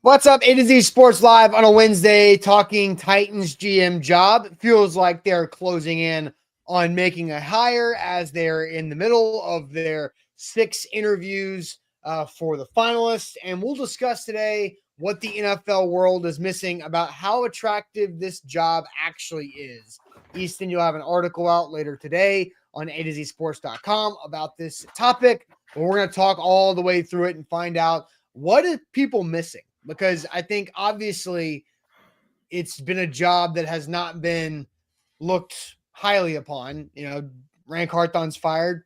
What's up? A to Z Sports Live on a Wednesday, talking Titans GM job. It feels like they're closing in on making a hire as they're in the middle of their 6 interviews for the finalists. And we'll discuss today what the NFL world is missing about how attractive this job actually is. Easton, you'll have an article out later today on A to Z Sports.com about this topic. But we're going to talk all the way through it and find out what are people missing. Because I think obviously it's been a job that has not been looked highly upon. You know, Rank Harthon's fired,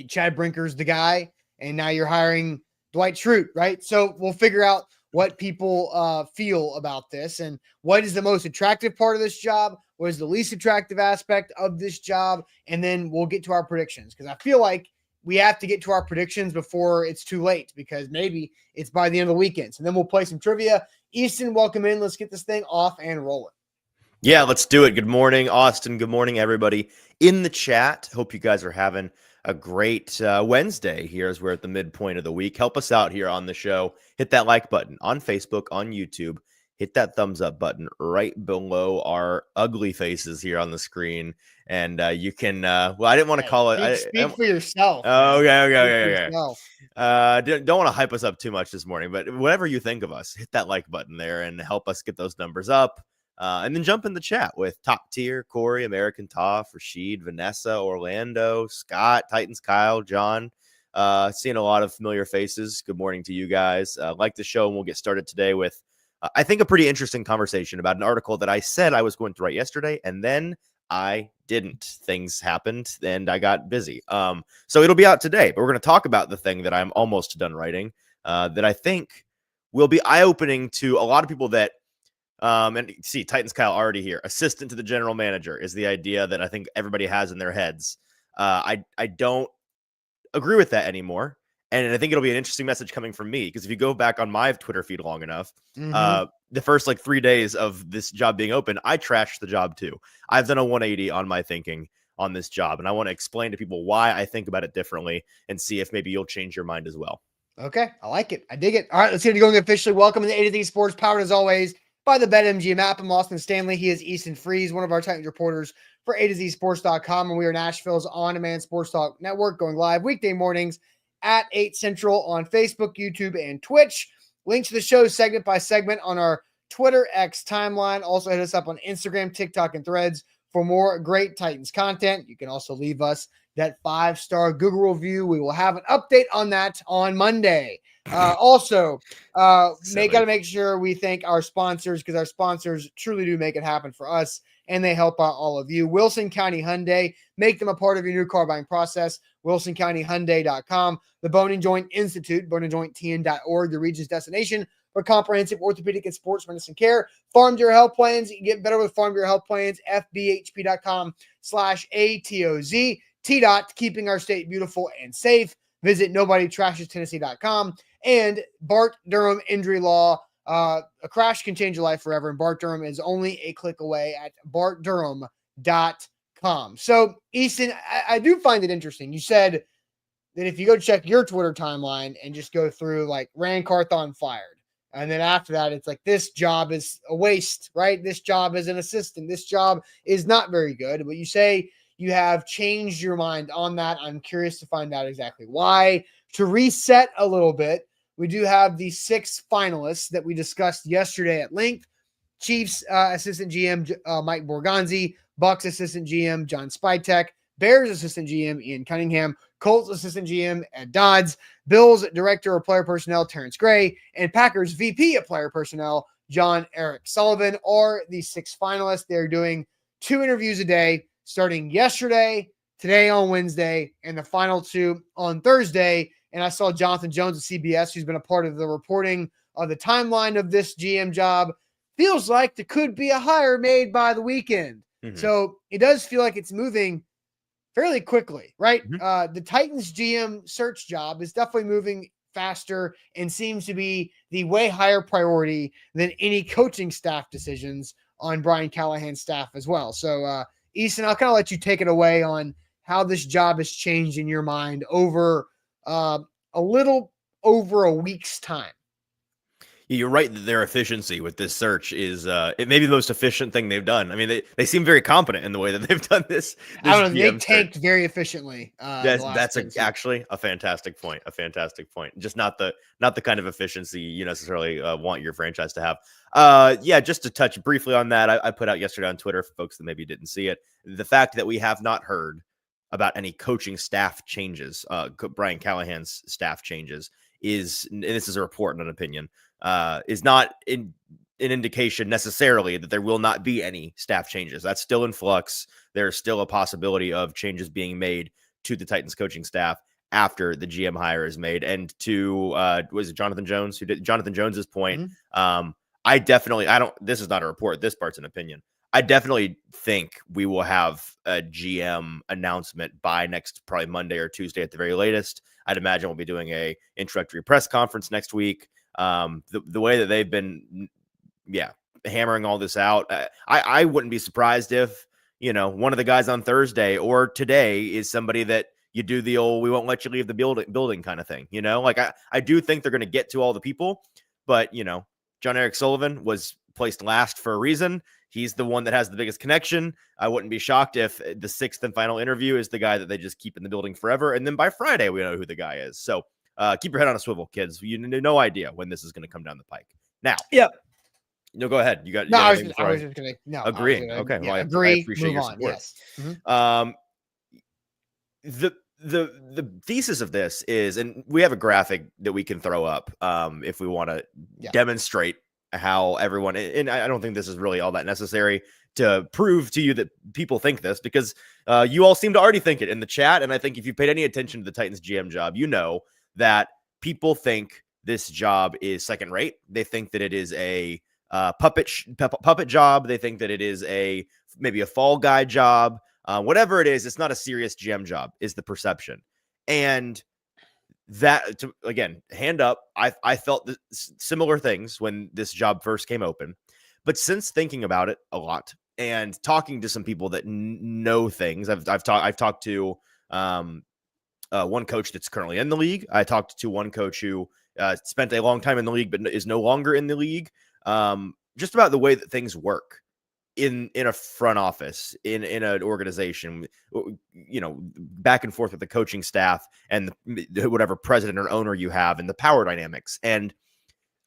Chad Brinker's the guy, and now you're hiring Dwight Schrute, right? So we'll figure out what people feel about this and what is the most attractive part of this job, what is the least attractive aspect of this job, and then we'll get to our predictions because I feel like we have to get to our predictions before it's too late because maybe it's by the end of the weekend. So then we'll play some trivia. Easton, welcome in. Let's get this thing off and rolling. Yeah, let's do it. Good morning, Austin. Good morning, everybody in the chat. Hope you guys are having a great Wednesday here as we're at the midpoint of the week. Help us out here on the show. Hit that like button on Facebook, on YouTube. Hit that thumbs up button right below our ugly faces here on the screen. And you can, well, I didn't want to call it. Speak for yourself. Oh, okay. Don't want to hype us up too much this morning, but whatever you think of us, hit that like button there and help us get those numbers up. And then jump in the chat with Top Tier, Corey, American Toff, Rashid, Vanessa, Orlando, Scott, Titans, Kyle, John. Seeing a lot of familiar faces. Good morning to you guys. Like the show, and we'll get started today with I think a pretty interesting conversation about an article that I said I was going to write yesterday, and then I didn't. Things happened, and I got busy. So it'll be out today, but we're going to talk about the thing that I'm almost done writing that I think will be eye-opening to a lot of people that, and see, Titans Kyle already here. Assistant to the general manager is the idea that I think everybody has in their heads. I don't agree with that anymore. And I think it'll be an interesting message coming from me because if you go back on my Twitter feed long enough, the first 3 days of this job being open, I trashed the job too. I've done a 180 on my thinking on this job, and I want to explain to people why I think about it differently and see if maybe you'll change your mind as well. Okay, I like it. I dig it. All right, let's get it going officially. Welcome to the A to Z Sports, powered as always by the BetMGM app. I'm Austin Stanley. He is Easton Freeze, one of our Titans reporters for A to Z Sports.com, and we are Nashville's on-demand sports talk network, going live weekday mornings at 8 Central on Facebook, YouTube, and Twitch. Links to the show segment by segment on our Twitter X timeline. Also hit us up on Instagram, TikTok, and Threads for more great Titans content. You can also leave us that 5-star Google review. We will have an update on that on Monday. Also, got to make sure we thank our sponsors because our sponsors truly do make it happen for us, and they help out all of you. Wilson County Hyundai, make them a part of your new car buying process. WilsonCountyHyundai.com. The Bone and Joint Institute, boneandjointtn.org, the region's destination for comprehensive orthopedic and sports medicine care. Farm Bureau Health Plans, you can get better with Farm Bureau Health Plans, fbhp.com/ATOZ. TDOT, keeping our state beautiful and safe. Visit NobodyTrashesTennessee.com. And Bart Durham Injury Law. A crash can change your life forever, and Bart Durham is only a click away at bartdurham.com. So, Easton, I do find it interesting. You said that if you go check your Twitter timeline and just go through like Rand Carthon fired, and then after that, it's like this job is a waste, right? This job is an assistant. This job is not very good. But you say you have changed your mind on that. I'm curious to find out exactly why. To reset a little bit, we do have the 6 finalists that we discussed yesterday at length. Chiefs assistant GM Mike Borgonzi, Bucks assistant GM John Spytek, Bears assistant GM Ian Cunningham, Colts assistant GM Ed Dodds, Bills director of player personnel Terrence Gray, and Packers VP of player personnel John Eric Sullivan are the 6 finalists. They're doing 2 interviews a day starting yesterday, today on Wednesday, and the final 2 on Thursday. And I saw Jonathan Jones of CBS, who's been a part of the reporting of the timeline of this GM job. Feels like there could be a hire made by the weekend. Mm-hmm. So it does feel like it's moving fairly quickly, right? Mm-hmm. The Titans GM search job is definitely moving faster and seems to be the way higher priority than any coaching staff decisions on Brian Callahan's staff as well. So, Easton, I'll kind of let you take it away on how this job has changed in your mind over a little over a week's time. You're right that their efficiency with this search is it may be the most efficient thing they've done. I mean, they seem very competent in the way that they've done this. I don't know. They GM tanked search. very efficiently. That's actually a fantastic point. A fantastic point. Just not the kind of efficiency you necessarily want your franchise to have. Yeah, just to touch briefly on that, I put out yesterday on Twitter for folks that maybe didn't see it, the fact that we have not heard about any coaching staff changes, Brian Callahan's staff changes, is, and this is a report, not an opinion, is not an indication necessarily that there will not be any staff changes. That's still in flux. There's still a possibility of changes being made to the Titans coaching staff after the GM hire is made. And to was it Jonathan Jones who did Jonathan Jones's point? This is not a report. This part's an opinion. I definitely think we will have a GM announcement by next, probably Monday or Tuesday at the very latest. I'd imagine we'll be doing a introductory press conference next week. The way that they've been, hammering all this out, I wouldn't be surprised if, one of the guys on Thursday or today is somebody that you do the old, we won't let you leave the building kind of thing. Like I do think they're going to get to all the people, but John Eric Sullivan was placed last for a reason. He's the one that has the biggest connection. I wouldn't be shocked if the sixth and final interview is the guy that they just keep in the building forever. And then by Friday, we know who the guy is. So keep your head on a swivel, kids. You have no idea when this is going to come down the pike. Now, no, go ahead. You got no. I was just going to agreeing. Okay, well, I appreciate your support. Yes. Mm-hmm. The thesis of this is, and we have a graphic that we can throw up if we want to demonstrate how everyone, and I don't think this is really all that necessary to prove to you that people think this, because you all seem to already think it in the chat. And I think if you paid any attention to the Titans GM job, you know that people think this job is second rate. They think that it is a puppet job. They think that it is maybe a fall guy job. Whatever it is, it's not a serious GM job, is the perception. And that, again, hand up, I felt similar things when this job first came open. But since thinking about it a lot and talking to some people that know things, I've talked to one coach that's currently in the league. I talked to one coach who spent a long time in the league but is no longer in the league. Just about the way that things work in a front office, in an organization, back and forth with the coaching staff and whatever president or owner you have, and the power dynamics. And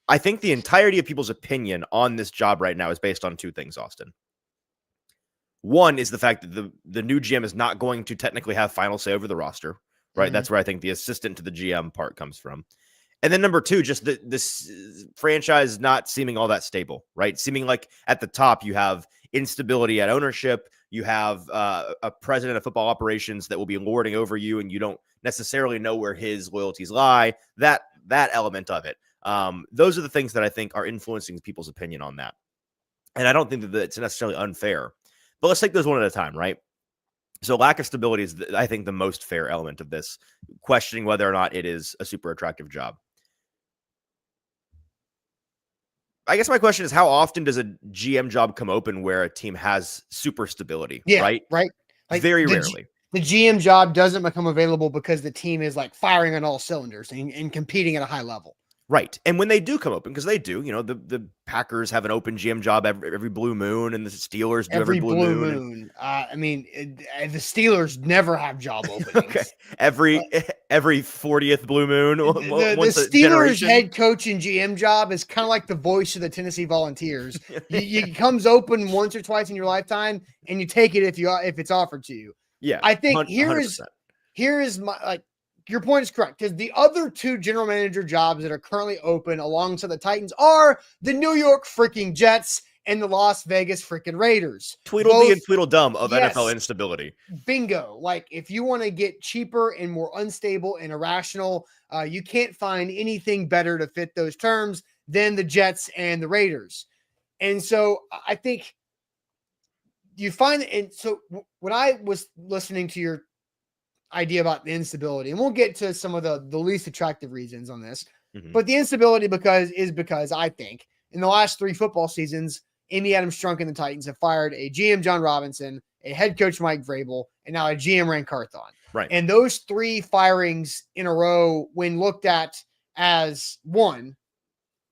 I think the entirety of people's opinion on this job right now is based on two things, Austin. One is the fact that the new GM is not going to technically have final say over the roster, right? Mm-hmm. That's where I think the assistant to the GM part comes from. And then number two, just this franchise not seeming all that stable, right? Seeming like at the top you have instability at ownership. You have a president of football operations that will be lording over you, and you don't necessarily know where his loyalties lie. That element of it. Those are the things that I think are influencing people's opinion on that. And I don't think that it's necessarily unfair. But let's take those one at a time, right? So lack of stability is, I think, the most fair element of this, questioning whether or not it is a super attractive job. I guess my question is, how often does a GM job come open where a team has super stability? Yeah, right. Like very rarely. The GM job doesn't become available because the team is like firing on all cylinders and competing at a high level. Right. And when they do come open, because they do, the Packers have an open GM job every blue moon, and the Steelers do every blue moon. The Steelers never have job openings. Okay. Every 40th blue moon. The Steelers head coach and GM job is kind of like the voice of the Tennessee Volunteers. It comes open once or twice in your lifetime, and you take it if it's offered to you. Yeah. I think here is my your point is correct, because the other two general manager jobs that are currently open alongside the Titans are the New York freaking Jets and the Las Vegas freaking Raiders. Tweedledee and Tweedledum of NFL instability. Bingo. Like, if you want to get cheaper and more unstable and irrational, you can't find anything better to fit those terms than the Jets and the Raiders. And so I think you find, and so when I was listening to your idea about the instability, and we'll get to some of the least attractive reasons on this, but the instability because I think in the last 3 football seasons, Amy Adams Strunk and the Titans have fired a GM, John Robinson, a head coach, Mike Vrabel, and now a GM, Ran Carthon. Right. And those 3 firings in a row, when looked at as one,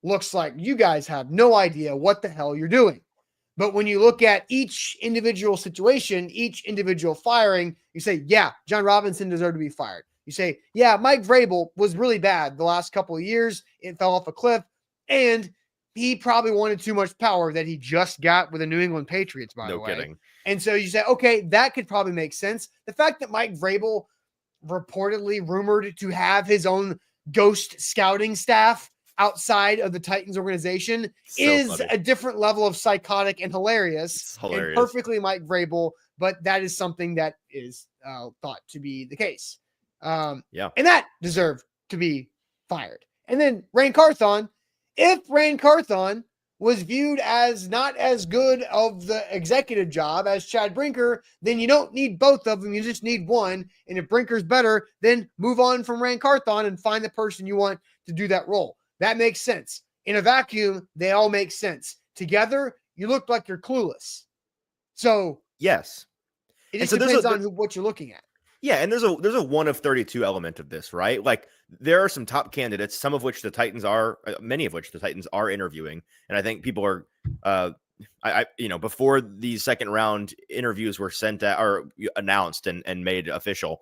looks like you guys have no idea what the hell you're doing. But when you look at each individual situation, each individual firing, you say, yeah, John Robinson deserved to be fired. You say, yeah, Mike Vrabel was really bad the last couple of years. It fell off a cliff. And he probably wanted too much power that he just got with the New England Patriots, by the way. No kidding. And so you say, okay, that could probably make sense. The fact that Mike Vrabel reportedly rumored to have his own ghost scouting staff outside of the Titans organization is funny. A different level of psychotic and hilarious. And perfectly Mike Vrabel, but that is something that is thought to be the case. And that deserved to be fired. And then Rain Carthon, if Rain Carthon was viewed as not as good of the executive job as Chad Brinker, then you don't need both of them. You just need one. And if Brinker's better, then move on from Rain Carthon and find the person you want to do that role. That makes sense. In a vacuum, they all make sense. Together, you look like you're clueless. So yes, it just depends on what you're looking at. Yeah, and there's a 1 of 32 element of this, right? Like there are some top candidates, some of which the Titans are, many of which the Titans are interviewing, and I think people are, before these second round interviews were sent out or announced and made official,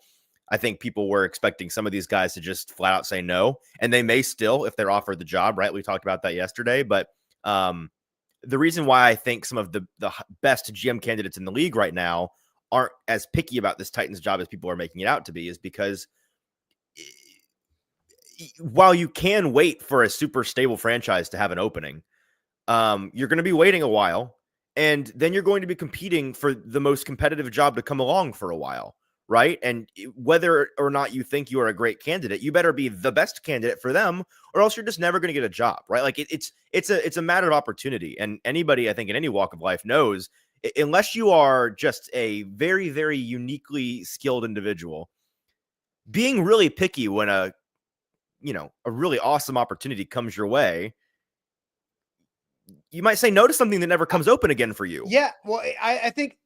I think people were expecting some of these guys to just flat out say no, and they may still if they're offered the job, right? We talked about that yesterday, but the reason why I think some of the best GM candidates in the league right now aren't as picky about this Titans job as people are making it out to be is because while you can wait for a super stable franchise to have an opening, you're going to be waiting a while, and then you're going to be competing for the most competitive job to come along for a while, right? And whether or not you think you are a great candidate, you better be the best candidate for them, or else you're just never going to get a job, right? Like it's a matter of opportunity, and anybody I think in any walk of life knows, unless you are just a very, very uniquely skilled individual, being really picky when a really awesome opportunity comes your way, you might say no to something that never comes open again for you. Yeah. Well, I think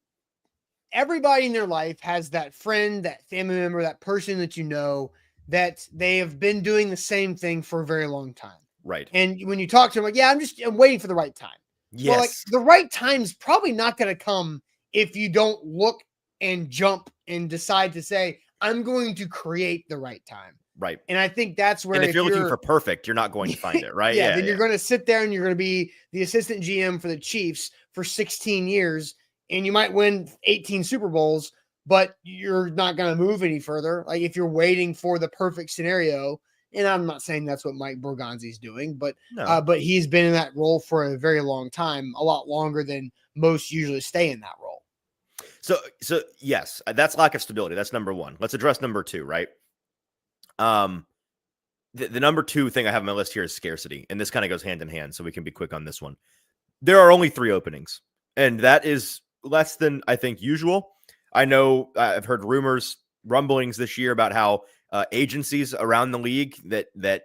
everybody in their life has that friend, that family member, that person that you know that they have been doing the same thing for a very long time. Right. And when you talk to them, like, yeah, I'm waiting for the right time. Yes. Well, like the right time's probably not going to come if you don't look and jump and decide to say, I'm going to create the right time. Right. And I think that's where if you're looking for perfect, you're not going to find it, right? Then you're going to sit there and you're going to be the assistant GM for the Chiefs for 16 years, and you might win 18 Super Bowls, but you're not going to move any further. Like if you're waiting for the perfect scenario. And I'm not saying that's what Mike Borgonzi's doing, but but he's been in that role for a very long time, a lot longer than most usually stay in that role. So yes, that's lack of stability. That's number one. Let's address number two, right? The number two thing I have on my list here is scarcity, and this kind of goes hand in hand, so we can be quick on this one. There are only 3 openings, and that is less than I think usual. I know I've heard rumblings this year about how agencies around the league that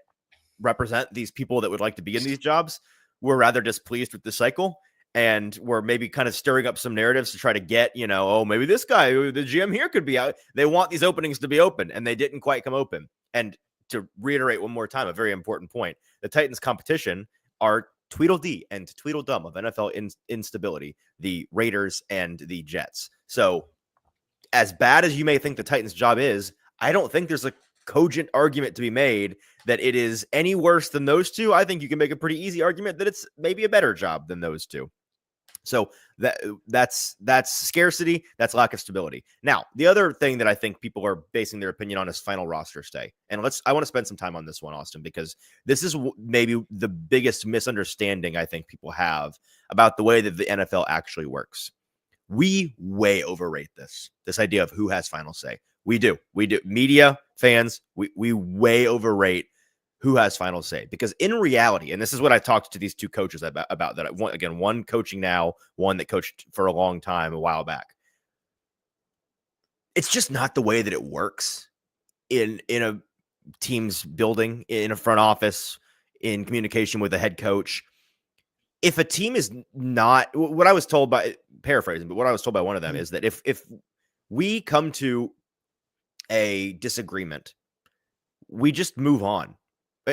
represent these people that would like to be in these jobs were rather displeased with the cycle and were maybe kind of stirring up some narratives to try to get, maybe this guy, the GM here could be out. They want these openings to be open, and they didn't quite come open. And to reiterate one more time, a very important point, the Titans' competition are Tweedledee and Tweedledum of NFL instability, the Raiders and the Jets. So as bad as you may think the Titans' job is, I don't think there's a cogent argument to be made that it is any worse than those two. I think you can make a pretty easy argument that it's maybe a better job than those two. So that's scarcity. That's lack of stability. Now, the other thing that I think people are basing their opinion on is final roster stay. And I want to spend some time on this one, Austin, because this is maybe the biggest misunderstanding I think people have about the way that the NFL actually works. We way overrate this idea of who has final say. We do. Media, fans, we way overrate who has final say, because in reality, and this is what I talked to these two coaches about that. One coaching now, one that coached for a long time a while back. It's just not the way that it works in a team's building, in a front office, in communication with the head coach. If a team is not, what I was told by, paraphrasing, but what I was told by one of them is that if we come to a disagreement, we just move on.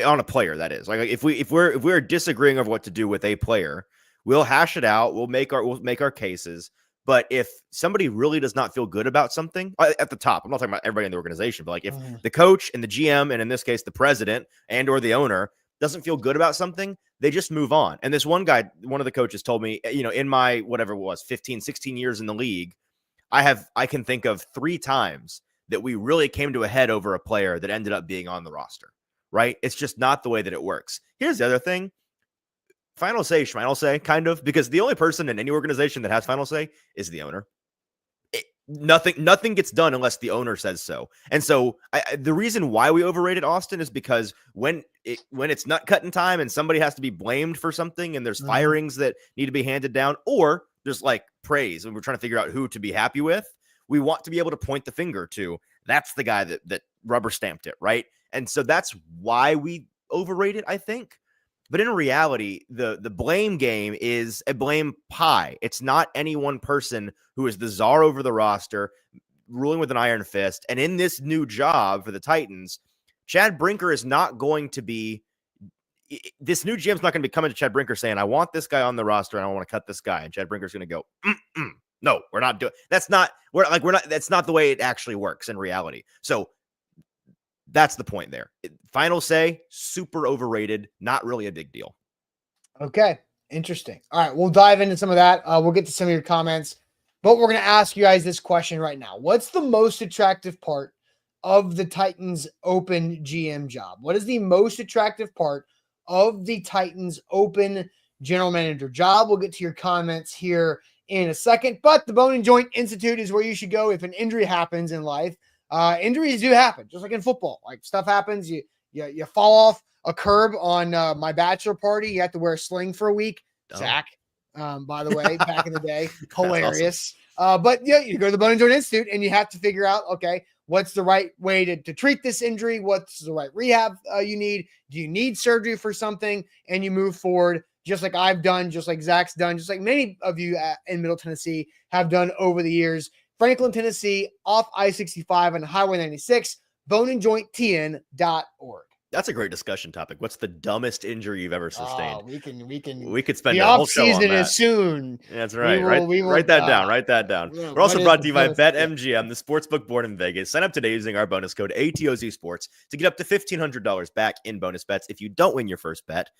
on a player. That is, like, if we're disagreeing over what to do with a player, we'll hash it out. We'll make our cases. But if somebody really does not feel good about something at the top, I'm not talking about everybody in the organization, but like if the coach and the GM, and in this case, the president and or the owner doesn't feel good about something, they just move on. And this one guy, one of the coaches told me, in my, whatever it was, 15, 16 years in the league, I can think of 3 times that we really came to a head over a player that ended up being on the roster, right? It's just not the way that it works. Here's the other thing. Final say, kind of, because the only person in any organization that has final say is the owner. Nothing gets done unless the owner says so. And so the reason why we overrated Austin is because when it's nut cutting time and somebody has to be blamed for something and there's firings that need to be handed down, or there's like praise and we're trying to figure out who to be happy with, we want to be able to point the finger to, that's the guy that rubber stamped it, right? And so that's why we overrated, I think. But in reality, the blame game is a blame pie. It's not any one person who is the czar over the roster, ruling with an iron fist. And in this new job for the Titans, Chad Brinker is not going to be – this new GM's not going to be coming to Chad Brinker saying, I want this guy on the roster and I want to cut this guy. And Chad Brinker's going to go, no, we're not doing – that's not the way it actually works in reality. So that's the point there. Final say, super overrated, not really a big deal. Okay, interesting. All right, we'll dive into some of that. We'll get to some of your comments, but we're going to ask you guys this question right now. What's the most attractive part of the Titans open GM job? What is the most attractive part of the Titans open general manager job? We'll get to your comments here in a second, but the Bone and Joint Institute is where you should go if an injury happens in life. Injuries do happen, just like in football. Like, stuff happens. You fall off a curb on my bachelor party. You have to wear a sling for a week. Zach, by the way, back in the day, hilarious. Awesome. But yeah, you go to the Bone and Joint Institute and you have to figure out, okay, what's the right way to treat this injury? What's the right rehab you need? Do you need surgery for something? And you move forward, just like I've done, just like Zach's done, just like many of you in Middle Tennessee have done over the years. Franklin, Tennessee, off I-65 and Highway 96, boneandjointtn.org. That's a great discussion topic. What's the dumbest injury you've ever sustained? We could spend a whole show on that. The off season is soon. That's right. Write that down. Write that down. We're also brought to you by BetMGM, the sportsbook board in Vegas. Sign up today using our bonus code ATOZ Sports to get up to $1,500 back in bonus bets. If you don't win your first bet,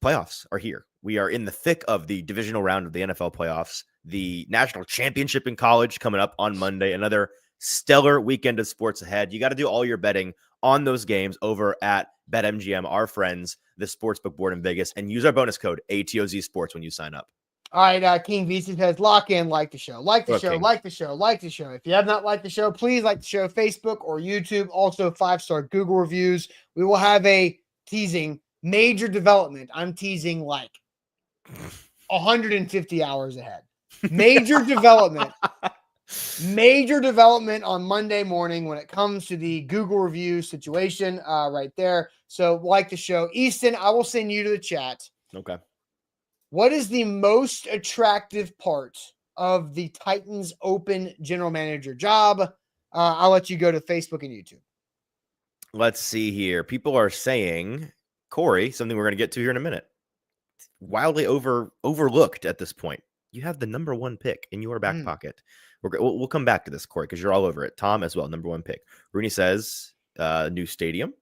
playoffs are here. We are in the thick of the divisional round of the NFL playoffs. The national championship in college coming up on Monday. Another stellar weekend of sports ahead. You got to do all your betting on those games over at BetMGM, our friends, the sportsbook board in Vegas, and use our bonus code ATOZ Sports when you sign up. All right, King VC says, lock in, like the show. Like the show. If you have not liked the show, please like the show, Facebook or YouTube. Also, 5-star Google reviews. We will have a teasing major development. I'm teasing like 150 hours ahead. Major development on Monday morning when it comes to the Google review situation right there. So like the show. Easton, I will send you to the chat. Okay. What is the most attractive part of the Titans open general manager job? I'll let you go to Facebook and YouTube. Let's see here. People are saying, Corey, something we're going to get to here in a minute, wildly overlooked at this point. You have the number 1 pick in your back pocket. We'll come back to this, Corey, because you're all over it. Tom as well, number 1 pick. Rooney says new stadium.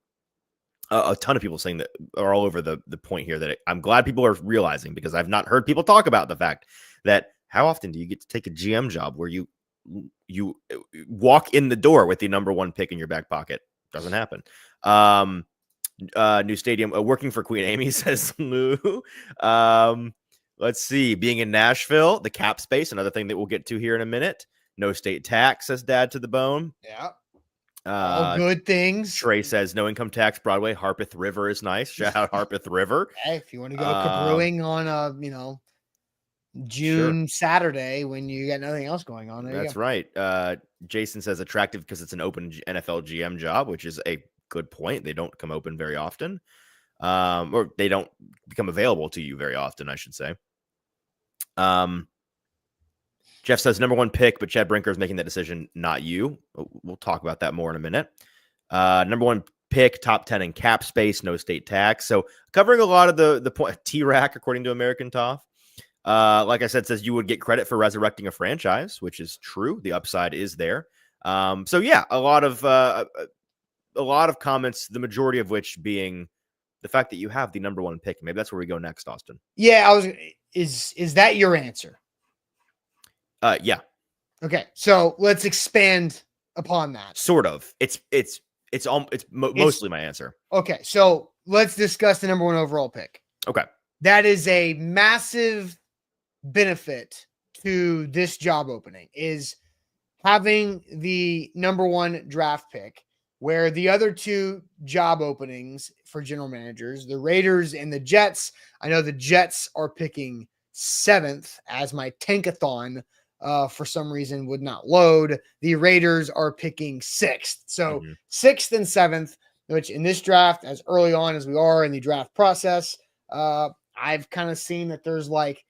A ton of people saying that are all over the point here that I'm glad people are realizing, because I've not heard people talk about the fact that how often do you get to take a GM job where you walk in the door with the number 1 pick in your back pocket? Doesn't happen. New stadium. Working for Queen Amy, says Lou. Let's see. Being in Nashville, the cap space, another thing that we'll get to here in a minute. No state tax, says Dad to the Bone. Yeah. All good things. Trey says no income tax. Broadway, Harpeth River is nice. Shout out Harpeth River. Hey, if you want to go cabrewing on June Saturday when you got nothing else going on. That's right. Jason says attractive because it's an open NFL GM job, which is a good point. They don't come open very often, or they don't become available to you very often, I should say. Jeff says number 1 pick, but Chad Brinker is making that decision, not you. We'll talk about that more in a minute. Number 1 pick, top 10 in cap space, no state tax. So covering a lot of the point. T-Rack, according to American Toff, like I said, says you would get credit for resurrecting a franchise, which is true. The upside is there. So yeah, a lot of comments, the majority of which being the fact that you have the number one pick. Maybe that's where we go next, Austin. Yeah, is that your answer? Yeah. Okay, so let's expand upon that. Sort of. It's mostly my answer. Okay, so let's discuss the number one overall pick. Okay. That is a massive benefit to this job opening, is having the number one draft pick, where the other two job openings for general managers, the Raiders and the Jets, I know the Jets are picking 7th, as my tankathon for some reason would not load. The Raiders are picking 6th. So 6th and 7th, which in this draft, as early on as we are in the draft process, I've kind of seen that there's like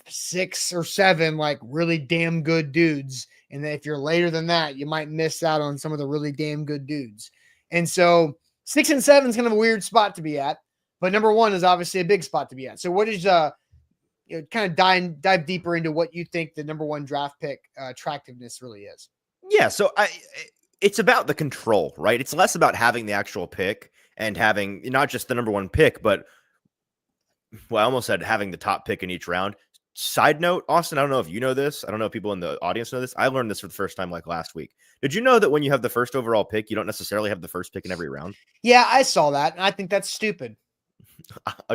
6 or 7 like really damn good dudes. And that if you're later than that, you might miss out on some of the really damn good dudes. And so 6 and 7 is kind of a weird spot to be at, but number one is obviously a big spot to be at. So what is kind of dive deeper into what you think the number one draft pick attractiveness really is? Yeah, so it's about the control, right? It's less about having the actual pick and having not just the number one pick, but I almost said having the top pick in each round. Side note, Austin, I don't know if you know this. I don't know if people in the audience know this. I learned this for the first time like last week. Did you know that when you have the first overall pick, you don't necessarily have the first pick in every round? Yeah, I saw that, and I think that's stupid.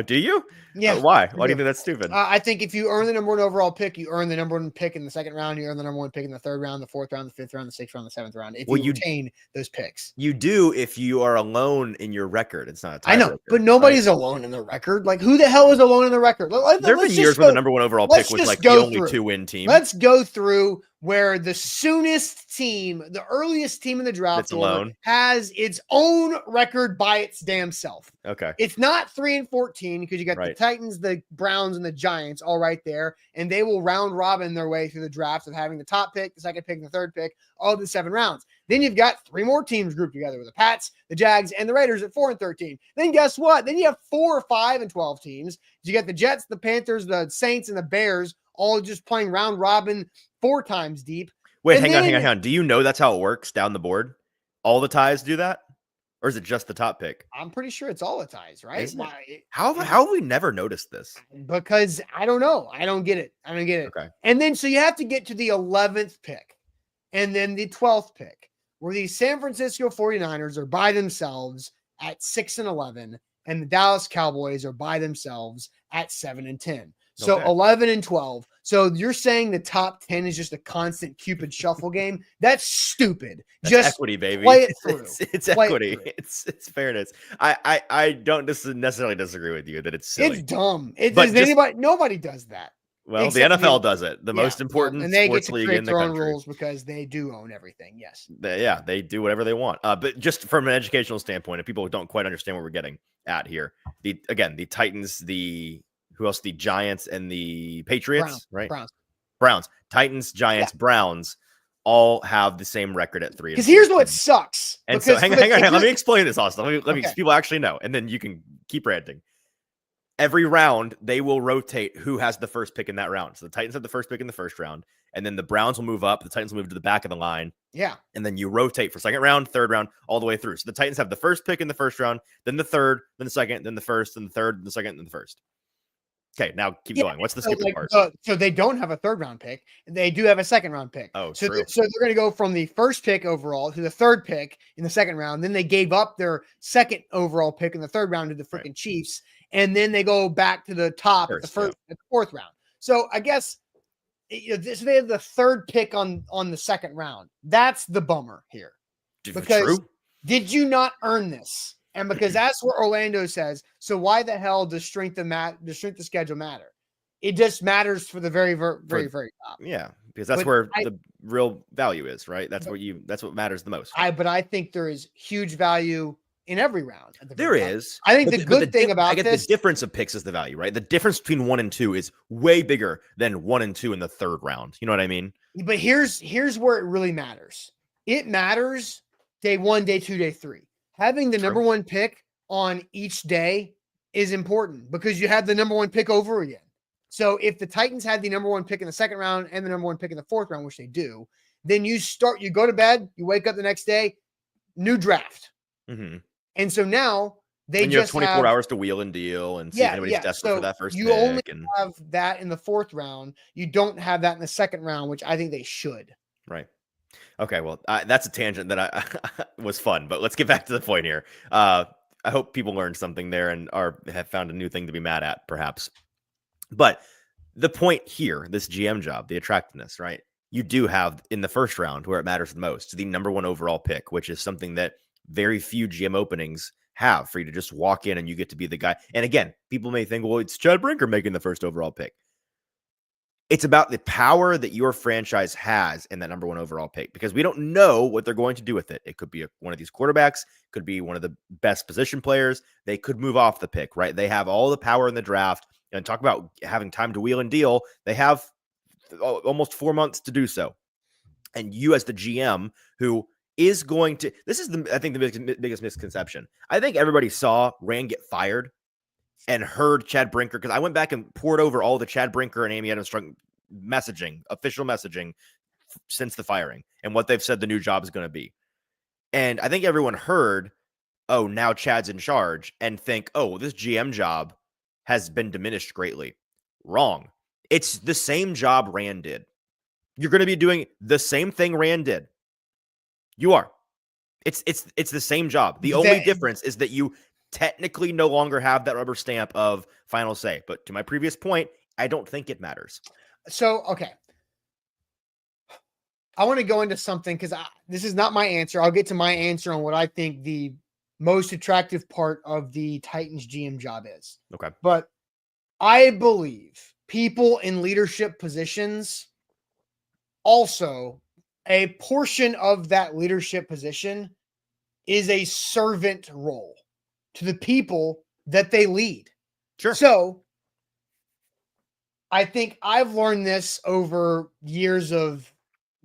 Do you? Yeah. Why? Why do you think that's stupid? I think if you earn the number one overall pick, you earn the number one pick in the second round. You earn the number one pick in the third round, the fourth round, the fifth round, the sixth round, the seventh round. If you retain those picks, you do. If you are alone in your record, it's not a tie. I know, but nobody's alone in the record. Like, who the hell is alone in the record? There have been years where the number one overall pick was like the only 2-win team. Let's go through where the soonest team, the earliest team in the draft alone has its own record by its damn self. Okay. It's not 3-14 because you got the Titans, the Browns, and the Giants all right there, and they will round robin their way through the draft of having the top pick, the second pick, and the third pick, all the 7 rounds. Then you've got 3 more teams grouped together with the Pats, the Jags, and the Raiders at 4-13. Then guess what? Then you have 4, 5, and 12 teams. You got the Jets, the Panthers, the Saints, and the Bears all just playing round robin 4 times deep. Wait, hang on. Do you know that's how it works down the board? All the ties do that? Or is it just the top pick? I'm pretty sure it's all the ties, right? How have we never noticed this? Because I don't know. I don't get it. Okay. And then so you have to get to the 11th pick and then the 12th pick, where the San Francisco 49ers are by themselves at 6-11, and the Dallas Cowboys are by themselves at 7-10. So 11 and 12. So you're saying the top 10 is just a constant Cupid shuffle game? That's stupid. That's just equity, baby. Play it through. It's equity. It's fairness. I don't necessarily disagree with you that it's silly. It's dumb. Nobody does that. Well, the NFL does it. The most important and they sports get to league create in the their country. own rules because they do own everything. Yes. They do whatever they want. But just from an educational standpoint, if people don't quite understand what we're getting at here, the Titans, who else? The Giants and the Patriots, right? Browns, Titans, Giants, Browns all have the same record at 3. Because here's what sucks. And so hang on. Let me explain this, Austin. Let me people actually know, and then you can keep ranting. Every round, they will rotate who has the first pick in that round. So the Titans have the first pick in the first round, and then the Browns will move up. The Titans will move to the back of the line. Yeah. And then you rotate for second round, third round, all the way through. So the Titans have the first pick in the first round, then the third, then the second, then the first, then the third, then the second, then the first. Okay, now keep going. What's the stupid part? So they don't have a third round pick. They do have a second round pick. Oh, so true. So they're going to go from the first pick overall to the third pick in the second round. Then they gave up their second overall pick in the third round to the freaking Chiefs. And then they go back to the top at the fourth round. So I guess they have the third pick on the second round. That's the bummer here. Because did you not earn this? And because that's what Orlando says. So why the hell does strength of schedule matter? It just matters for the very, very, very, very top. Yeah, because that's where the real value is, right? That's what matters the most. But I think there is huge value in every round. There is. I think the good thing about the difference of picks is the value, right? The difference between 1 and 2 is way bigger than 1 and 2 in the third round. You know what I mean? But here's where it really matters. It matters day 1, day 2, day 3. having the number one pick on each day is important because you have the number one pick over again. So if the Titans had the number one pick in the second round and the number one pick in the fourth round, which they do, then you go to bed, you wake up the next day, new draft. Mm-hmm. And so now you have 24 hours to wheel and deal and see if anybody's desperate for that first pick. You only have that in the fourth round. You don't have that in the second round, which I think they should. Right. Okay, well, that's a tangent that I was fun, but let's get back to the point here. I hope people learned something there and have found a new thing to be mad at, perhaps. But the point here, this GM job, the attractiveness, right? You do have in the first round where it matters the most, the number one overall pick, which is something that very few GM openings have for you to just walk in and you get to be the guy. And again, people may think, well, it's Chad Brinker making the first overall pick. It's about the power that your franchise has in that number one overall pick, because we don't know what they're going to do with it. It could be one of these quarterbacks, could be one of the best position players. They could move off the pick, right? They have all the power in the draft. And talk about having time to wheel and deal. They have almost 4 months to do so. And you as the GM who is going to, this is I think the biggest misconception. I think everybody saw Rand get fired and heard Chad Brinker, because I went back and poured over all the Chad Brinker and Amy Adams messaging, official messaging since the firing and what they've said the new job is going to be. And I think everyone heard, oh, now Chad's in charge, and think, oh, this GM job has been diminished greatly. Wrong. It's the same job Rand did. You're going to be doing the same thing Rand did. You are. It's the same job. The only difference is that you technically no longer have that rubber stamp of final say. But to my previous point, I don't think it matters. So, okay. I want to go into something because this is not my answer. I'll get to my answer on what I think the most attractive part of the Titans GM job is. Okay. But I believe people in leadership positions, also a portion of that leadership position is a servant role to the people that they lead. Sure. So I think I've learned this over years of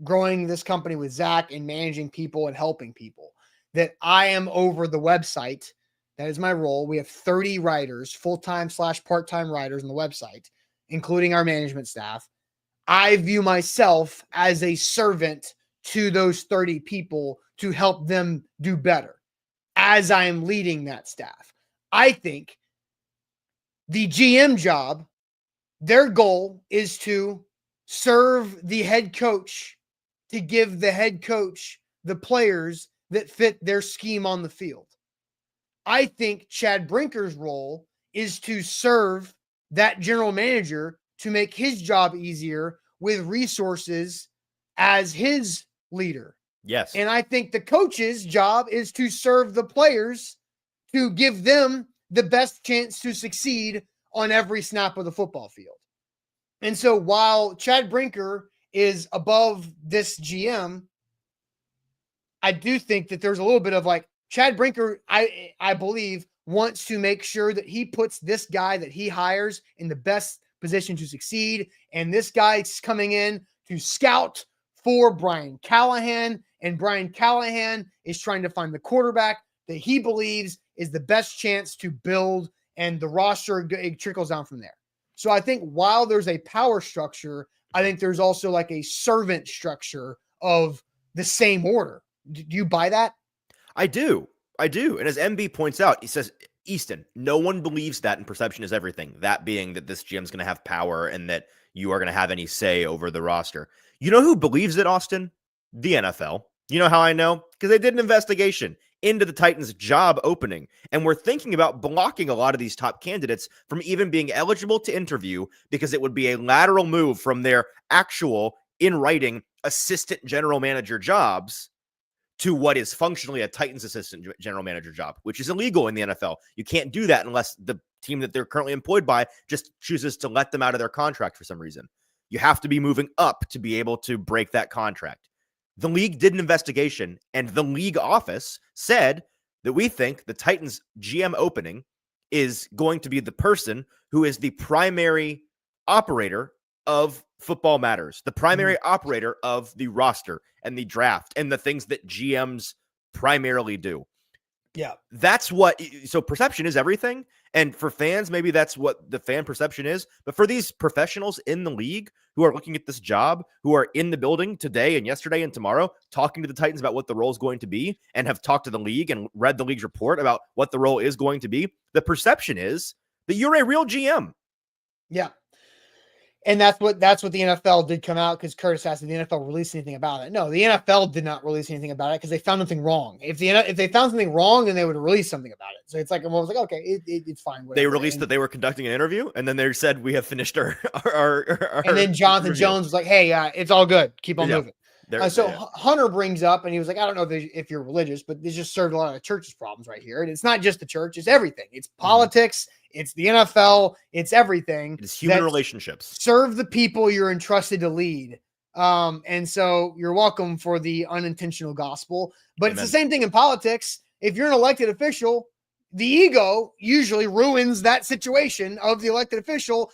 growing this company with Zach and managing people and helping people, that I am over the website. That is my role. We have 30 writers, full-time / part-time writers on the website, including our management staff. I view myself as a servant to those 30 people to help them do better as I am leading that staff. I think the GM job, their goal is to serve the head coach, to give the head coach the players that fit their scheme on the field. I think Chad Brinker's role is to serve that general manager to make his job easier with resources as his leader. Yes. And I think the coach's job is to serve the players to give them the best chance to succeed on every snap of the football field. And so while Chad Brinker is above this GM, I do think that there's a little bit of like Chad Brinker, I believe, wants to make sure that he puts this guy that he hires in the best position to succeed. And this guy's coming in to scout for Brian Callahan. And Brian Callahan is trying to find the quarterback that he believes is the best chance to build, and the roster it trickles down from there. So I think while there's a power structure, I think there's also like a servant structure of the same order. Do you buy that? I do. And as MB points out, he says, Easton, no one believes that, and perception is everything. That being that this GM's going to have power and that you are going to have any say over the roster. You know who believes it, Austin? The NFL. You know how I know? Because they did an investigation into the Titans' job opening, and we're thinking about blocking a lot of these top candidates from even being eligible to interview because it would be a lateral move from their actual, in writing, assistant general manager jobs to what is functionally a Titans assistant general manager job, which is illegal in the NFL. You can't do that unless the team that they're currently employed by just chooses to let them out of their contract for some reason. You have to be moving up to be able to break that contract. The league did an investigation, and the league office said that we think the Titans GM opening is going to be the person who is the primary operator of Football Matters, the primary operator of the roster and the draft and the things that GMs primarily do. Yeah. That's what, so perception is everything. And for fans, maybe that's what the fan perception is. But for these professionals in the league who are looking at this job, who are in the building today and yesterday and tomorrow, talking to the Titans about what the role is going to be, and have talked to the league and read the league's report about what the role is going to be, the perception is that you're a real GM. Yeah. And that's what the NFL did come out, because Curtis asked, did the NFL release anything about it? No, the NFL did not release anything about it because they found nothing wrong. If they found something wrong, then they would release something about it. So it's like, everyone was like, okay, it's fine. Whatever. They released that they were conducting an interview, and then they said, we have finished our and then Jonathan review. Jones was like, hey, it's all good. Keep on moving. So yeah. Hunter brings up, and he was like, I don't know if you're religious, but this just served a lot of the church's problems right here. And it's not just the church, it's everything. It's politics, it's the NFL, it's everything. It's human relationships. Serve the people you're entrusted to lead. And so you're welcome for the unintentional gospel. But It's the same thing in politics. If you're an elected official, the ego usually ruins that situation of the elected official,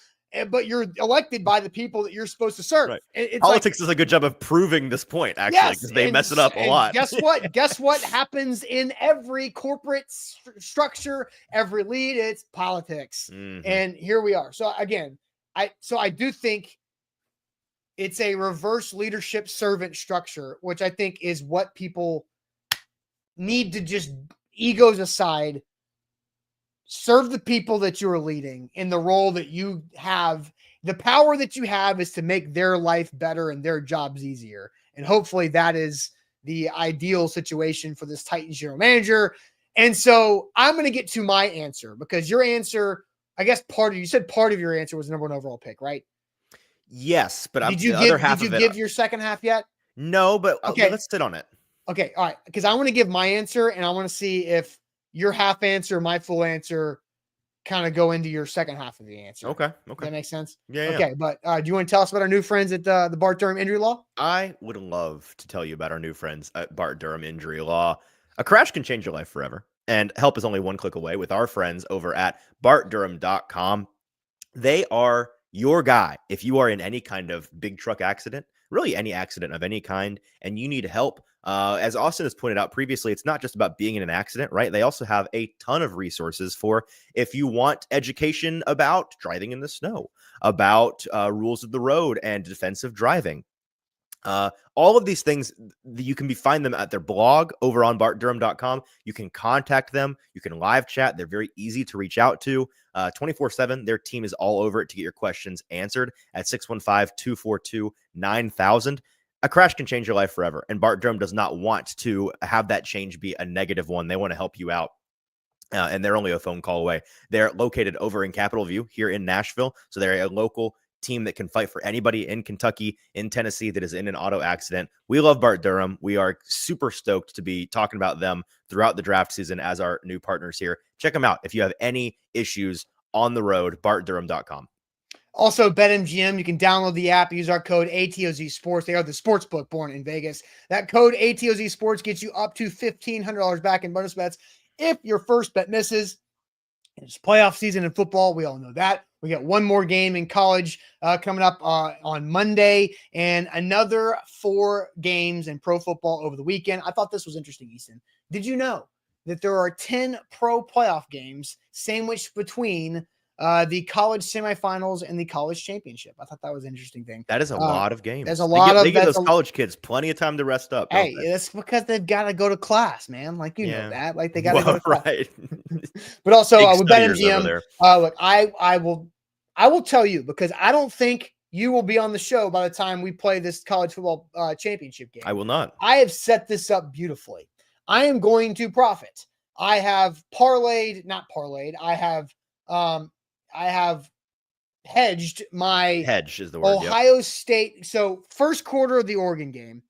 but you're elected by the people that you're supposed to serve. Right. Politics does a good job of proving this point, actually, because they mess it up a lot. Guess what? Guess what happens in every corporate structure, every lead? It's politics. And here we are. So again, I do think it's a reverse leadership servant structure, which I think is what people need to, just egos aside, serve the people that you are leading in the role that you have. The power that you have is to make their life better and their jobs easier. And hopefully that is the ideal situation for this Titans general manager. And so I'm going to get to my answer, because your answer, I guess you said part of your answer was number 1 overall pick, right? Yes, but did you give your second half yet? No, but okay, let's sit on it. Okay. All right. Because I want to give my answer, and I want to see if your half answer, my full answer, kind of go into your second half of the answer. Okay. Does that make sense? Yeah. Okay. But do you want to tell us about our new friends at the Bart Durham Injury Law? I would love to tell you about our new friends at Bart Durham Injury Law. A crash can change your life forever, and help is only one click away with our friends over at bartdurham.com. They are your guy if you are in any kind of big truck accident, really any accident of any kind, and you need help. As Austin has pointed out previously, it's not just about being in an accident, right? They also have a ton of resources for if you want education about driving in the snow, about rules of the road and defensive driving. All of these things, you can find them at their blog over on bartdurham.com. You can contact them. You can live chat. They're very easy to reach out to 24/7. Their team is all over it to get your questions answered at 615-242-9000. A crash can change your life forever, and Bart Durham does not want to have that change be a negative one. They want to help you out. And they're only a phone call away. They're located over in Capitol View here in Nashville. So they're a local team that can fight for anybody in Kentucky, in Tennessee that is in an auto accident. We love Bart Durham. We are super stoked to be talking about them throughout the draft season as our new partners here. Check them out if you have any issues on the road, bartdurham.com. Also, BetMGM, you can download the app, use our code ATOZ Sports. They are the sports book born in Vegas. That code ATOZ Sports gets you up to $1,500 back in bonus bets if your first bet misses. It's playoff season in football. We all know that. We got one more game in college coming up on Monday, and another 4 games in pro football over the weekend. I thought this was interesting, Easton. Did you know that there are 10 pro playoff games sandwiched between the college semifinals and the college championship? I thought that was an interesting thing. That is a lot of games. There's a lot they give those college kids plenty of time to rest up. Hey, that's because they've got to go to class, man. Like, you know that. Like, they got to go to class. Right. But also with BetMGM, look, I will tell you, because I don't think you will be on the show by the time we play this college football championship game. I will not. I have set this up beautifully. I am going to profit. I have hedged my hedge is the word. Ohio State. So first quarter of the Oregon game,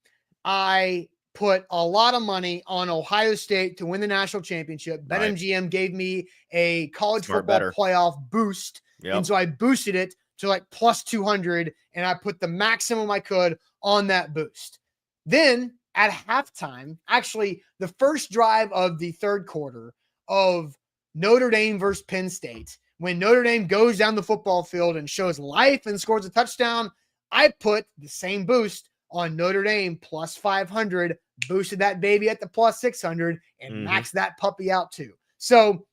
I put a lot of money on Ohio State to win the national championship. Right. BetMGM gave me a college football playoff boost. Yep. And so I boosted it to like plus 200, and I put the maximum I could on that boost. Then at halftime, actually the first drive of the third quarter of Notre Dame versus Penn State, when Notre Dame goes down the football field and shows life and scores a touchdown, I put the same boost on Notre Dame plus 500 boosted that baby at the plus 600 and Mhm. maxed that puppy out too. So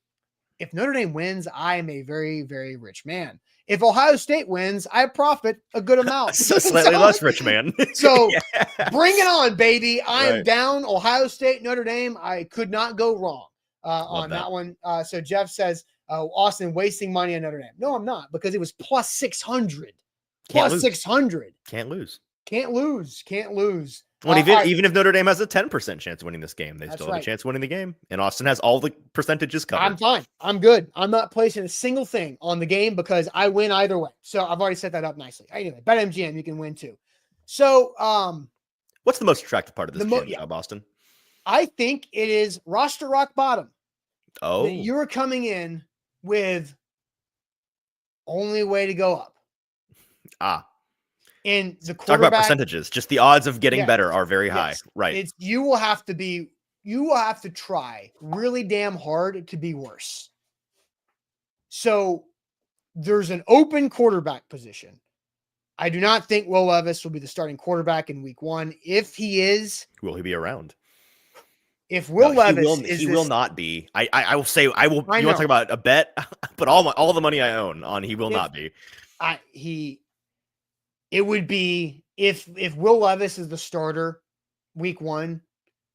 if Notre Dame wins, I am a very, very rich man. If Ohio State wins, I profit a good amount. So slightly less rich man. So Yeah. bring it on, baby. I am Right. down. Ohio State, Notre Dame. I could not go wrong on that one. So Jeff says, Austin wasting money on Notre Dame. No, I'm not, because it was plus 600. Can't Plus lose. 600. Can't lose. Can't lose. Can't lose. Well, even if Notre Dame has a 10% chance of winning this game, they still have a chance of winning the game. And Austin has all the percentages covered. I'm fine. I'm good. I'm not placing a single thing on the game because I win either way. So I've already set that up nicely. Anyway, BetMGM, you can win too. So what's the most attractive part of this job, Austin? I think it is roster rock bottom. Oh. You're coming in with only way to go up. And the quarterback. Talk about percentages. Just the odds of getting better are very high. Right. You will have to try really damn hard to be worse. So there's an open quarterback position. I do not think Will Levis will be the starting quarterback in week 1. If he is, will he be around? If Will Levis he will not be. I will say I will. You want to talk about a bet? But all the money I own on he will not be. It would be if Will Levis is the starter week 1,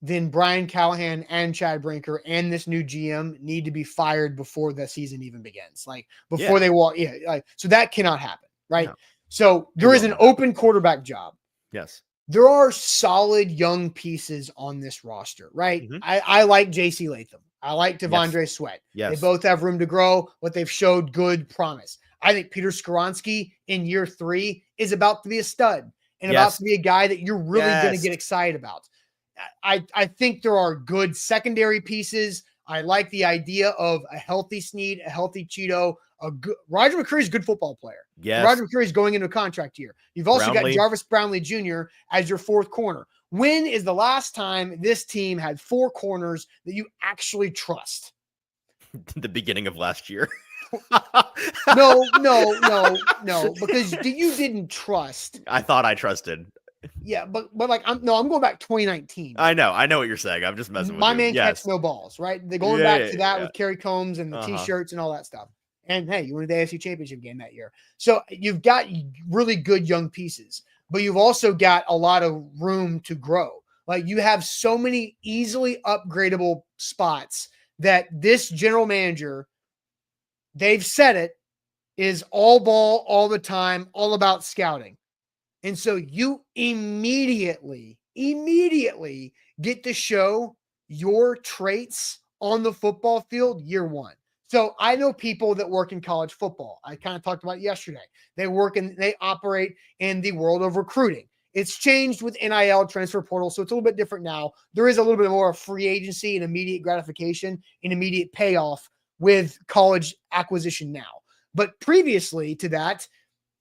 then Brian Callahan and Chad Brinker and this new GM need to be fired before the season even begins. Like before they walk. Yeah. So that cannot happen. Right. No. So there is an open quarterback job. Yes. There are solid young pieces on this roster. Right. Mm-hmm. I like JC Latham. I like Devondre Sweat. Yes. They both have room to grow, but they've showed good promise. I think Peter Skoronski in year 3 is about to be a stud and about to be a guy that you're really going to get excited about. I think there are good secondary pieces. I like the idea of a healthy Snead, a healthy Cheeto, Roger McCreary is a good football player. Yes. Roger McCreary is going into a contract year. You've also got Jarvis Brownlee Jr. as your 4th corner. When is the last time this team had 4 corners that you actually trust? The beginning of last year. No, because you didn't trust. I thought I trusted. Yeah, but like I'm going back 2019. I know what you're saying. I'm just messing with my you. Man catch no balls, right? They're going back to that with Kerry Combs and the t-shirts and all that stuff. And hey, you won the AFC Championship game that year. So you've got really good young pieces, but you've also got a lot of room to grow. Like you have so many easily upgradable spots that this general manager, they've said it, is all ball all the time, all about scouting. And so you immediately get to show your traits on the football field year 1. So I know people that work in college football. I kind of talked about it yesterday. They operate in the world of recruiting. It's changed with NIL, transfer portal, so it's a little bit different now. There is a little bit more of free agency and immediate gratification and immediate payoff with college acquisition now. But previously to that,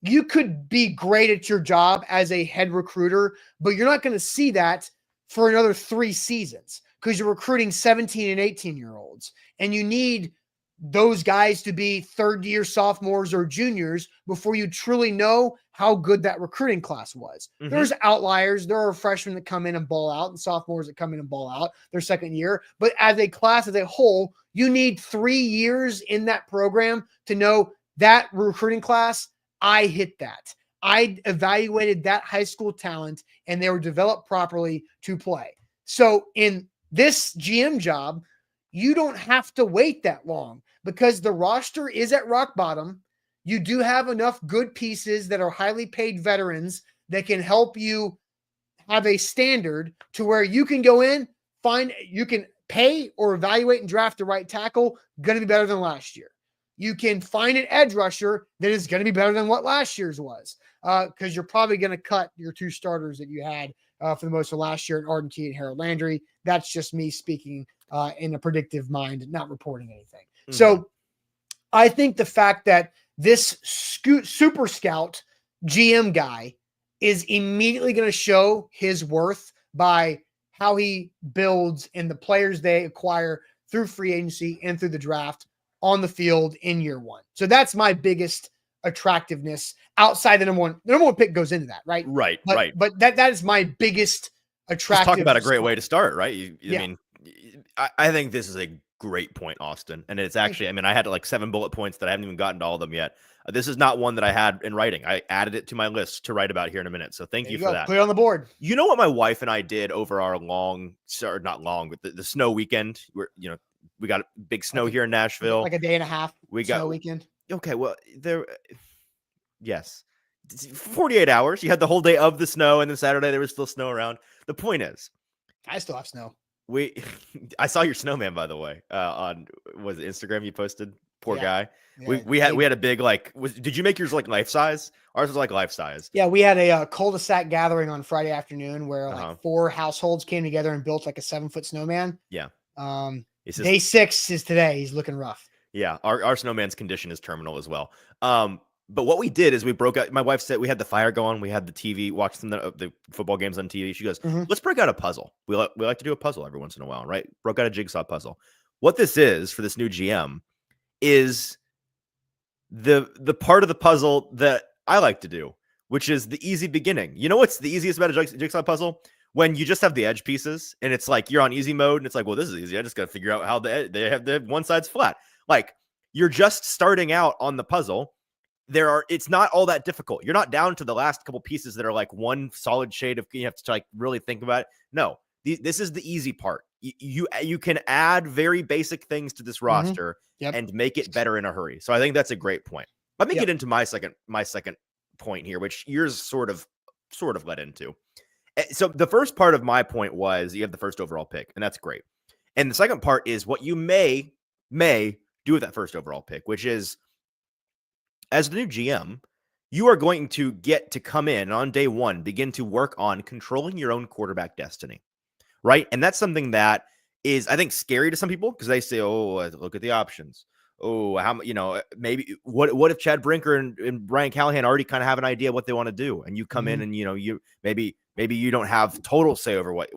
you could be great at your job as a head recruiter, but you're not going to see that for another 3 seasons because you're recruiting 17 and 18-year-olds. And you need those guys to be 3rd-year sophomores or juniors before you truly know how good that recruiting class was. Mm-hmm. There's outliers. There are freshmen that come in and ball out and sophomores that come in and ball out their 2nd year. But as a class as a whole, you need 3 years in that program to know that recruiting class, I hit that. I evaluated that high school talent and they were developed properly to play. So in this GM job, you don't have to wait that long because the roster is at rock bottom. You do have enough good pieces that are highly paid veterans that can help you have a standard to where you can go in, you can pay or evaluate and draft the right tackle, going to be better than last year. You can find an edge rusher that is going to be better than what last year's was because you're probably going to cut your 2 starters that you had for the most of last year in Arden Key and Harold Landry. That's just me speaking in a predictive mind, not reporting anything. Mm-hmm. So I think the fact that this super scout GM guy is immediately going to show his worth by how he builds and the players they acquire through free agency and through the draft on the field in year 1. So that's my biggest attractiveness outside the number one pick goes into that, right? Right. But that is my biggest attractive. Just talk about a great way to start, right? Yeah. I mean, I think this is a great point, Austin. And it's actually, I mean, I had like 7 bullet points that I haven't even gotten to all of them yet. This is not one that I had in writing. I added it to my list to write about here in a minute. So thank you for that. Put it on the board. You know what my wife and I did over our not long, but the snow weekend? We got big snow here in Nashville. Like a day and a half snow weekend. Okay, well, yes. 48 hours. You had the whole day of the snow, and then Saturday there was still snow around. The point is, I still have snow. I saw your snowman, by the way, on was it Instagram you posted? Poor guy. Yeah. We had a big did you make yours like life size? Ours was like life size. Yeah, we had a cul-de-sac gathering on Friday afternoon where like 4 households came together and built like a 7-foot snowman. Yeah. Day 6 is today. He's looking rough. Yeah, our snowman's condition is terminal as well. But what we did is we broke out. My wife said we had the fire going. We had the TV, watched the football games on TV. She goes, let's break out a puzzle. We like to do a puzzle every once in a while, right? Broke out a jigsaw puzzle. What this is for this new GM is the part of the puzzle that I like to do, which is the easy beginning. You know what's the easiest about a jigsaw puzzle? When you just have the edge pieces and it's like you're on easy mode and it's like, well, this is easy. I just got to figure out how they have one side's flat. Like you're just starting out on the puzzle. It's not all that difficult. You're not down to the last couple pieces that are like one solid shade of, you have to like really think about it. No, this is the easy part. You can add very basic things to this roster and make it better in a hurry. So I think that's a great point. Let me get into my second point here, which yours sort of led into. So the first part of my point was you have the first overall pick, and that's great. And the second part is what you may do with that first overall pick, which is, as the new GM, you are going to get to come in on day 1, begin to work on controlling your own quarterback destiny, right? And that's something that is, I think, scary to some people because they say, oh, look at the options. Oh, maybe what if Chad Brinker and Brian Callahan already kind of have an idea what they want to do, and you come in and you maybe you don't have total say over what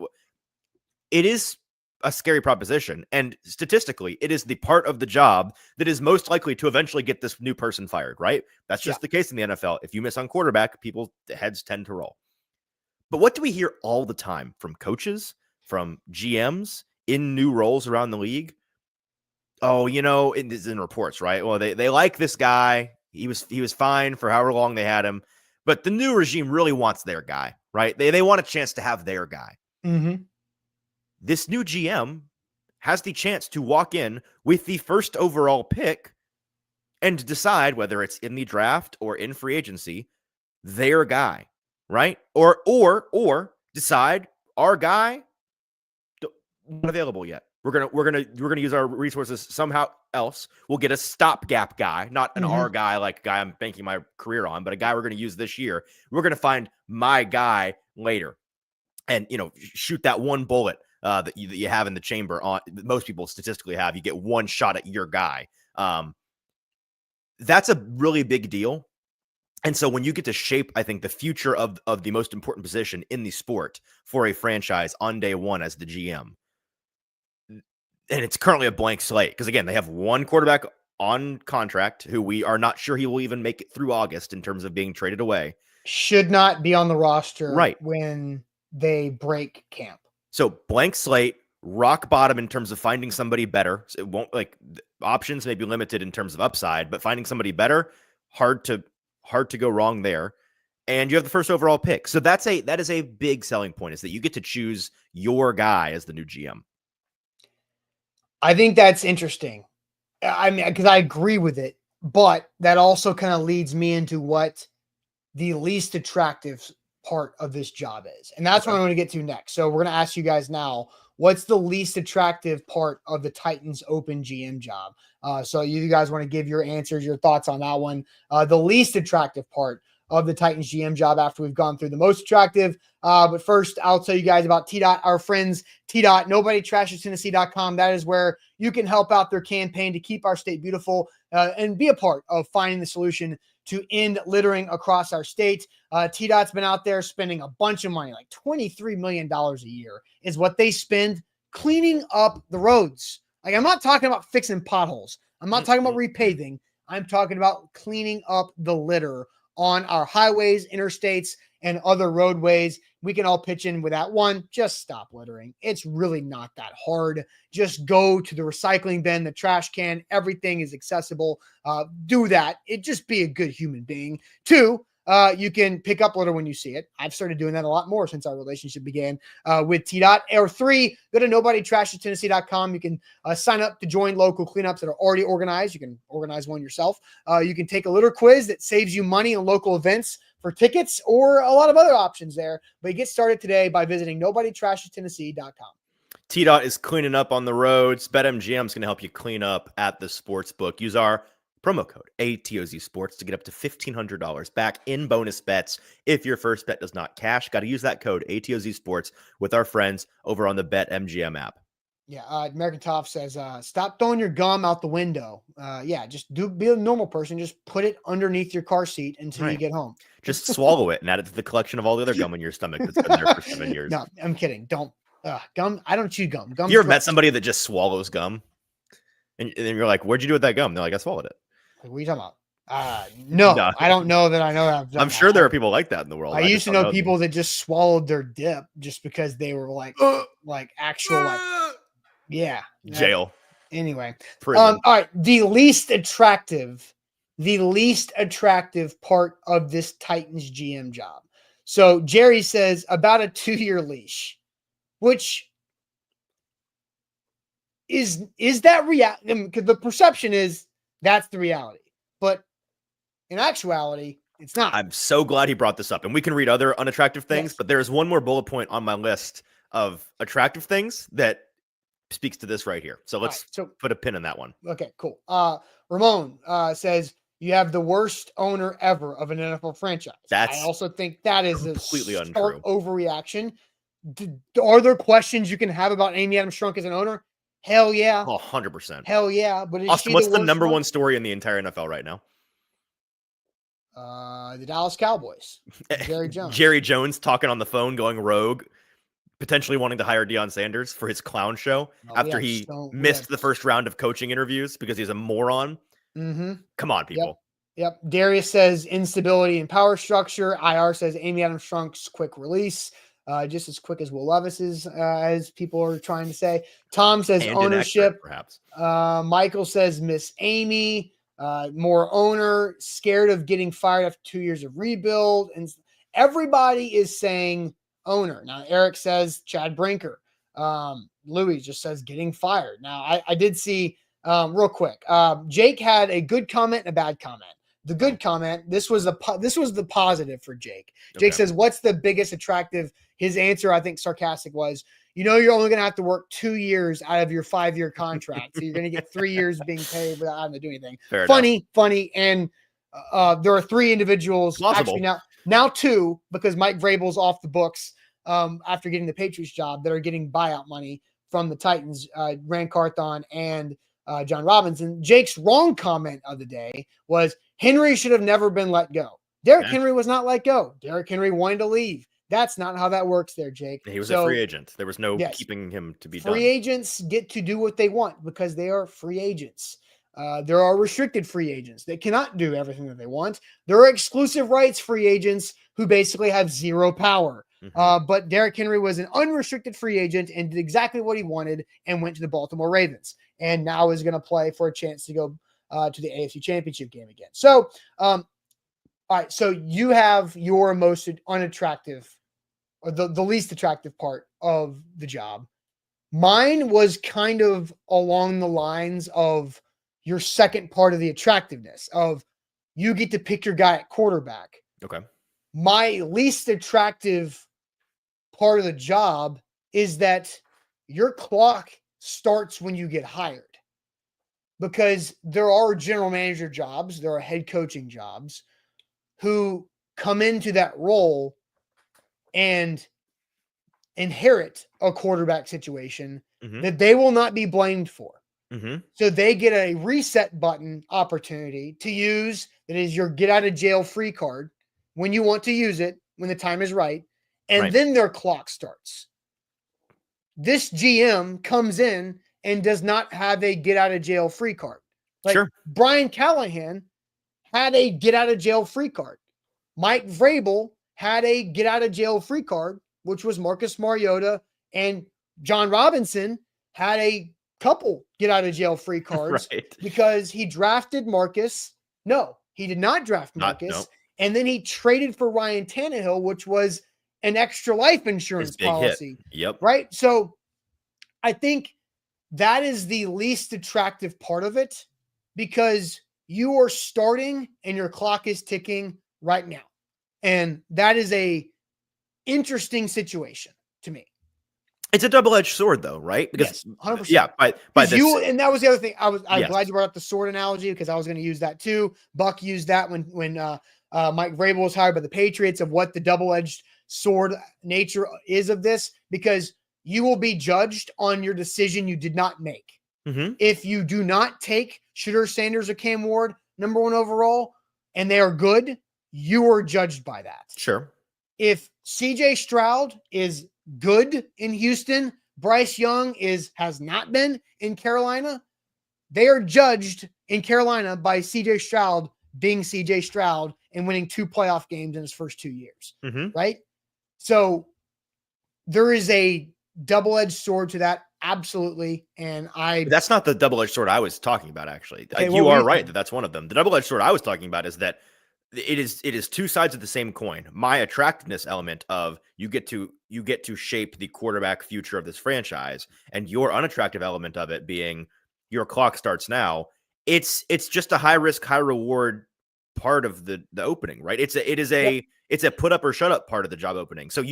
it is. A scary proposition, and statistically it is the part of the job that is most likely to eventually get this new person fired, right? That's just the case in the NFL. If you miss on quarterback, people's heads tend to roll. But what do we hear all the time from coaches, from GMs in new roles around the league? Oh, it is in reports, right? Well, they like this guy. He was fine for however long they had him, but the new regime really wants their guy, right? They want a chance to have their guy. This new GM has the chance to walk in with the first overall pick and decide whether it's in the draft or in free agency, their guy, right? Or decide our guy not available yet. We're gonna use our resources somehow else. We'll get a stopgap guy, not an our guy, like a guy I'm banking my career on, but a guy we're gonna use this year. We're gonna find my guy later, and shoot that one bullet that you have in the chamber on most people statistically have. You get one shot at your guy. That's a really big deal. And so when you get to shape, I think, the future of the most important position in the sport for a franchise on day 1 as the GM, and it's currently a blank slate because, again, they have one quarterback on contract who we are not sure he will even make it through August in terms of being traded away. Should not be on the roster when they break camp. So blank slate, rock bottom in terms of finding somebody better. So it won't, like, options may be limited in terms of upside, but finding somebody better, hard to go wrong there. And you have the first overall pick. So that is a big selling point, is that you get to choose your guy as the new GM. I think that's interesting. I mean, because I agree with it, but that also kind of leads me into what the least attractive part of this job is. And that's what I'm going to get to next. So we're going to ask you guys now, what's the least attractive part of the Titans open GM job? So you guys want to give your answers, your thoughts on that one. The least attractive part of the Titans GM job after we've gone through the most attractive. But first, I'll tell you guys about T-Dot, our friends, T-Dot, NobodyTrashesTennessee.com. That is where you can help out their campaign to keep our state beautiful and be a part of finding the solution to end littering across our state. T-Dot's been out there spending a bunch of money, like $23 million a year is what they spend cleaning up the roads. Like, I'm not talking about fixing potholes. I'm not talking about repaving. I'm talking about cleaning up the litter on our highways, interstates, and other roadways. We can all pitch in with that one. Just stop littering. It's really not that hard. Just go to the recycling bin, the trash can. Everything is accessible. Do that. Just be a good human being. 2, you can pick up litter when you see it. I've started doing that a lot more since our relationship began with T-Dot. Or 3, go to nobodytrashestennessee.com. You can sign up to join local cleanups that are already organized. You can organize one yourself. You can take a litter quiz that saves you money on local events for tickets or a lot of other options there. But you get started today by visiting nobodytrashestennessee.com. T-Dot is cleaning up on the roads. BetMGM is going to help you clean up at the sports book. Use our promo code ATOZ Sports to get up to $1,500 back in bonus bets if your first bet does not cash. Got to use that code ATOZ Sports with our friends over on the BetMGM app. Yeah, American Top says, stop throwing your gum out the window. Just be a normal person. Just put it underneath your car seat until you get home. Just swallow it and add it to the collection of all the other gum in your stomach that's been there for 7 years. No, I'm kidding. Don't. Gum. I don't chew gum. You ever met somebody that just swallows gum? And then you're like, what'd you do with that gum? They're like, I swallowed it. What are you talking about? No, I don't know that I know that. I'm sure there are people like that in the world. I used to know people that just swallowed their dip just because they were like actual jail. Anyway, prison. All right. The least attractive part of this Titans GM job. So Jerry says about a 2-year leash, which is that reality? Because the perception is that's the reality, but in actuality, it's not. I'm so glad he brought this up, and we can read other unattractive things, but there is one more bullet point on my list of attractive things that speaks to this right here. So let's put a pin in that one. Okay, cool. Ramon says you have the worst owner ever of an NFL franchise. I also think that is completely a untrue. Overreaction. Are there questions you can have about Amy Adams Strunk as an owner? Hell yeah. 100%. Hell yeah. But Austin, what's the number one story in the entire NFL right now? The Dallas Cowboys. Jerry Jones. Jerry Jones talking on the phone, going rogue, potentially wanting to hire Deion Sanders for his clown show after he missed the first round of coaching interviews because he's a moron. Mm-hmm. Come on, people. Yep. Darius says instability in power structure. IR says Amy Adams Strunk's quick release. Just as quick as Will Levis's, as people are trying to say. Tom says and ownership. Perhaps. Michael says Miss Amy. More owner, scared of getting fired after 2 years of rebuild. And everybody is saying owner. Now, Eric says Chad Brinker. Louis just says getting fired. Now, I did see real quick. Jake had a good comment and a bad comment. The good comment, this was the positive for Jake. Jake says, what's the biggest attractive? His answer, I think sarcastic, was, you're only going to have to work 2 years out of your 5-year contract. So you're going to get 3 years being paid without having to do anything. Funny. And there are 3 individuals, plausible. Actually now 2, because Mike Vrabel's off the books after getting the Patriots job, that are getting buyout money from the Titans, Rand Carthon and John Robinson. Jake's wrong comment of the day was Henry should have never been let go. Derrick Henry was not let go. Derrick Henry wanted to leave. That's not how that works there, Jake. He was a free agent. There was no keeping him to be done. Free agents get to do what they want because they are free agents. There are restricted free agents that cannot do everything that they want. There are exclusive rights free agents who basically have zero power. Mm-hmm. But Derrick Henry was an unrestricted free agent and did exactly what he wanted and went to the Baltimore Ravens. And now is going to play for a chance to go to the AFC Championship game again. So, all right. So you have your most unattractive or the least attractive part of the job. Mine was kind of along the lines of your second part of the attractiveness of you get to pick your guy at quarterback. Okay. My least attractive part of the job is that your clock starts when you get hired, because there are general manager jobs, there are head coaching jobs who come into that role and inherit a quarterback situation that they will not be blamed for. Mm-hmm. So they get a reset button opportunity to use that is your get out of jail free card when you want to use it, when the time is right. And then their clock starts. This GM comes in and does not have a get out of jail free card. Brian Callahan had a get out of jail free card. Mike Vrabel had a get out of jail free card, which was Marcus Mariota, and John Robinson had a couple get out of jail free cards because he drafted Marcus. No, he did not draft Marcus. And then he traded for Ryan Tannehill, which was an extra life insurance policy. Yep. Right. So I think that is the least attractive part of it, because you are starting and your clock is ticking right now. And that is a interesting situation to me. It's a double-edged sword, though, right? Because 100%. Yeah, by this, and that was the other thing. I'm glad you brought up the sword analogy, because I was going to use that too. Buck used that when Mike Vrabel was hired by the Patriots, of what the double-edged sword nature is of this, because you will be judged on your decision you did not make. Mm-hmm. If you do not take Shedeur Sanders or Cam Ward number 1 overall, and they are good, you are judged by that. Sure. If CJ Stroud is good in Houston, Bryce Young has not been in Carolina, they are judged in Carolina by CJ Stroud being CJ Stroud and winning 2 playoff games in his first 2 years. Mm-hmm. Right? So there is a double-edged sword to that. Absolutely. And that's not the double-edged sword I was talking about, actually. Okay, you are right that that's one of them. The double-edged sword I was talking about is that it is 2 sides of the same coin. My attractiveness element of you get to shape the quarterback future of this franchise, and your unattractive element of it being your clock starts now. It's just a high risk, high reward part of the opening, right? It's a put up or shut up part of the job opening. So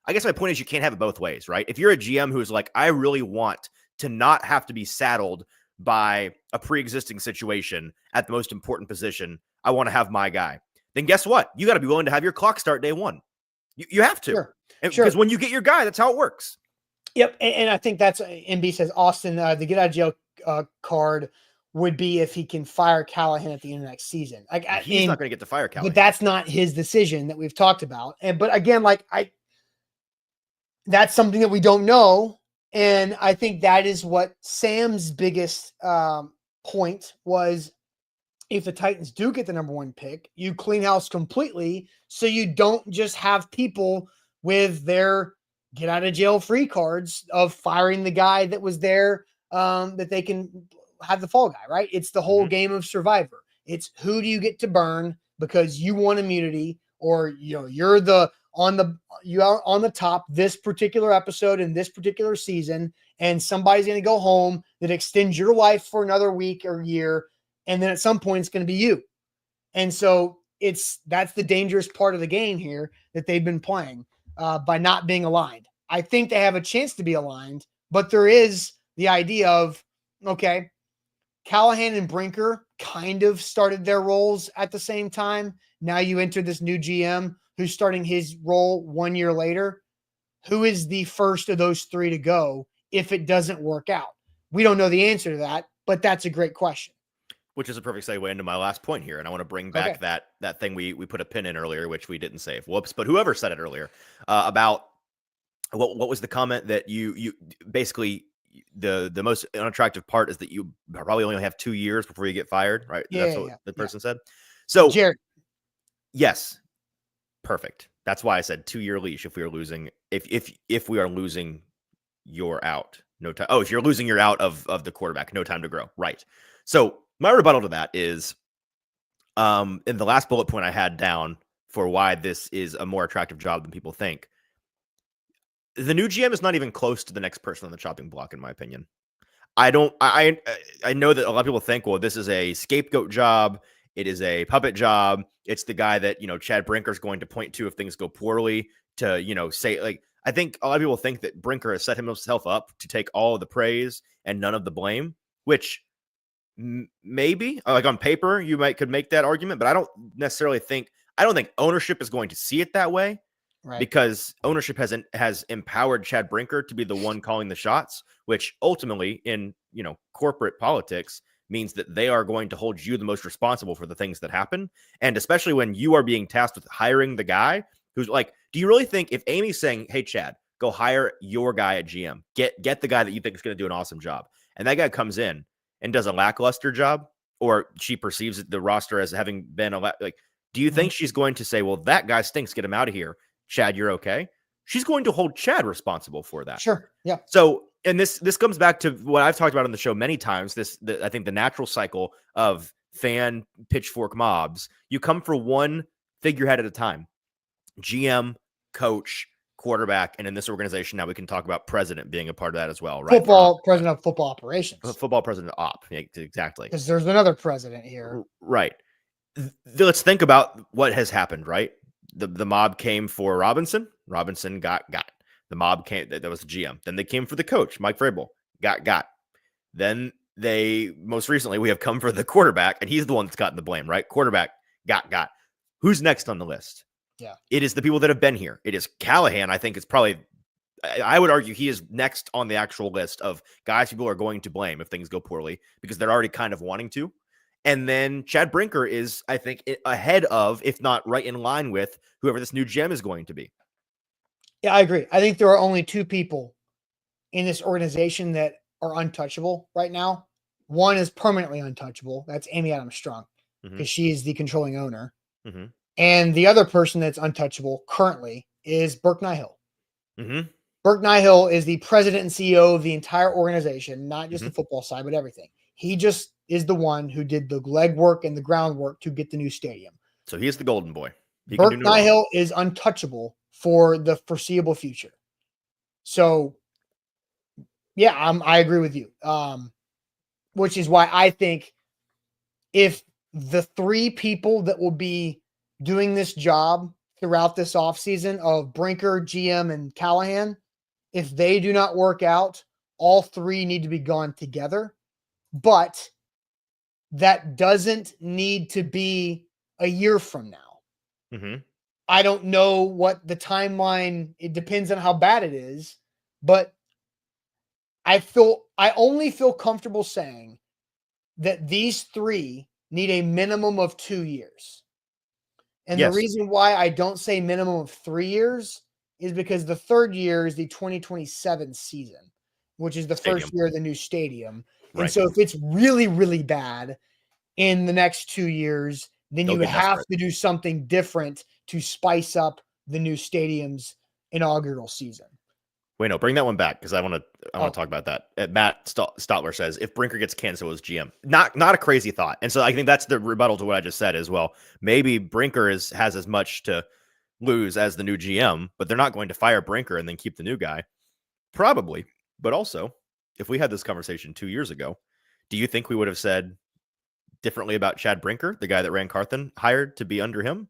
I guess my point is you can't have it both ways, right? If you're a GM who's like, I really want to not have to be saddled by a pre-existing situation at the most important position, I want to have my guy, then guess what? You got to be willing to have your clock start day 1. You have to. Sure. Because when you get your guy, that's how it works. Yep. And I think that's, MB says, Austin, the get out of jail card would be if he can fire Callahan at the end of next season. He's not going to get to fire Callahan. But that's not his decision that we've talked about. But again, that's something that we don't know. And I think that is what Sam's biggest point was. If the Titans do get the number 1 pick, you clean house completely, so you don't just have people with their get out of jail free cards of firing the guy that was there, that they can have the fall guy, right? It's the whole game of Survivor. It's who do you get to burn because you want immunity, or you're on the top this particular episode in this particular season, and somebody's going to go home that extends your life for another week or year. And then at some point it's going to be you. And so that's the dangerous part of the game here that they've been playing by not being aligned. I think they have a chance to be aligned, but there is the idea of, okay, Callahan and Brinker kind of started their roles at the same time. Now you enter this new GM who's starting his role 1 year later. Who is the first of those 3 to go if it doesn't work out? We don't know the answer to that, but that's a great question. Which is a perfect segue into my last point here. And I want to bring back that thing we put a pin in earlier, which we didn't save. Whoops. But whoever said it earlier about what was the comment that you basically the most unattractive part is that you probably only have 2 years before you get fired, right? Yeah, That's what the person said. So Jared. Yes. Perfect. That's why I said 2-year leash if we are losing if we are losing you're out. No time. Oh, if you're losing you're out of the quarterback, no time to grow. Right. So my rebuttal to that is, in the last bullet point I had down for why this is a more attractive job than people think, the new GM is not even close to the next person on the chopping block, in my opinion. I know that a lot of people think, well, this is a scapegoat job. It is a puppet job. It's the guy that, Chad Brinker is going to point to if things go poorly to, say, I think a lot of people think that Brinker has set himself up to take all of the praise and none of the blame, which maybe on paper you could make that argument, but I don't think ownership is going to see it that way, right? Because ownership has empowered Chad Brinker to be the one calling the shots, which ultimately in corporate politics means that they are going to hold you the most responsible for the things that happen. And especially when you are being tasked with hiring the guy who's do you really think if Amy's saying, hey, Chad, go hire your guy at GM, get the guy that you think is going to do an awesome job, and that guy comes in and does a lackluster job, or she perceives the roster as having been Do you think she's going to say, well, that guy stinks, get him out of here? Chad, you're okay? She's going to hold Chad responsible for that. Sure. Yeah. So, and this comes back to what I've talked about on the show many times. I think the natural cycle of fan pitchfork mobs. You come for one figurehead at a time. GM, coach, quarterback, and in this organization now we can talk about president being a part of that as well, right? President of football operations. Football president op. Yeah, exactly. Because there's another president here. Right. Let's think about what has happened, right? The mob came for Robinson. Robinson got. The mob came, that was the GM. Then they came for the coach, Mike Vrabel. Got. Then most recently, we have come for the quarterback, and he's the one that's gotten the blame, right? Quarterback, got. Who's next on the list? Yeah. It is the people that have been here. It is Callahan. I think it's probably, I would argue he is next on the actual list of guys people are going to blame if things go poorly because they're already kind of wanting to. And then Chad Brinker is, I think, ahead of, if not right in line with, whoever this new GM is going to be. Yeah, I agree. I think there are only two people in this organization that are untouchable right now. One is permanently untouchable. That's Amy Adams Strunk because she is the controlling owner. Mm-hmm. And the other person that's untouchable currently is Burke Nihill. Mm-hmm. Burke Nihill is the president and CEO of the entire organization, not just the football side, but everything. He just is the one who did the legwork and the groundwork to get the new stadium. So he is the golden boy. Burke Nihill is untouchable for the foreseeable future. So, yeah, I agree with you. Which is why I think if the three people that will be doing this job throughout this offseason of Brinker, GM, and Callahan, if they do not work out, all three need to be gone together. But that doesn't need to be a year from now. Mm-hmm. I don't know what the timeline, it depends on how bad it is, but I only feel comfortable saying that these three need a minimum of 2 years. And the reason why I don't say minimum of 3 years is because the third year is the 2027 season, which is the first year of the new stadium. Right. And so if it's really, really bad in the next 2 years, then you have to do something different to spice up the new stadium's inaugural season. Wait, no, bring that one back because I want to talk about that. Matt Stotler says if Brinker gets canceled as GM, not a crazy thought, and so I think that's the rebuttal to what I just said as well. Maybe Brinker has as much to lose as the new GM, but they're not going to fire Brinker and then keep the new guy, probably. But also, if we had this conversation 2 years ago, do you think we would have said differently about Chad Brinker, the guy that Ran Carthon hired to be under him?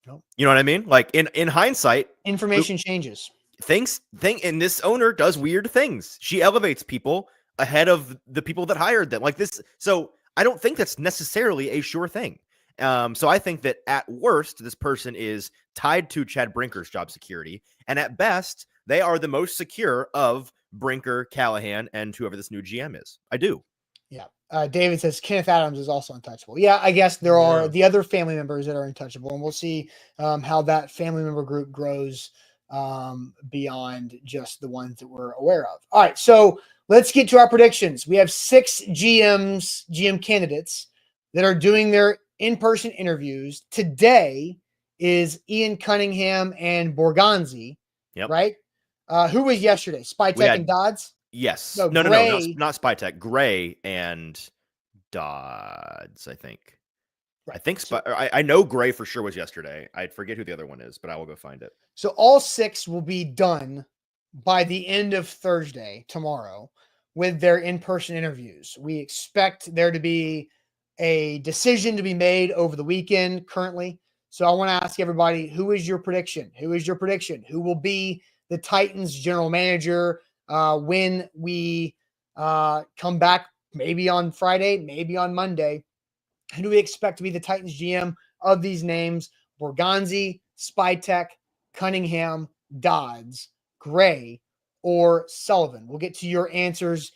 No. You know what I mean? Like in hindsight, information changes. And this owner does weird things. She elevates people ahead of the people that hired them like this. So I don't think that's necessarily a sure thing. So I think that at worst, this person is tied to Chad Brinker's job security. And at best, they are the most secure of Brinker, Callahan, and whoever this new GM is. I do. Yeah. David says Kenneth Adams is also untouchable. Yeah, I guess there are the other family members that are untouchable, and we'll see how that family member group grows beyond just the ones that we're aware of. All right, so let's get to our predictions. We have 6 GM candidates that are doing their in-person interviews. Today is Ian Cunningham and Borgonzi, right? Who was yesterday? Spytek and Dodds? Yes. No, not Spytek. Gray and Dodds, I think. Right. I think I know Gray for sure was yesterday. I forget who the other one is, but I will go find it. So all 6 will be done by the end of Thursday, tomorrow, with their in-person interviews. We expect there to be a decision to be made over the weekend currently. So I want to ask everybody, who is your prediction? Who is your prediction? Who will be the Titans general manager when we come back, maybe on Friday, maybe on Monday? Who do we expect to be the Titans GM of these names? Borgonzi, Spytek, Cunningham, Dodds, Gray, or Sullivan? We'll get to your answers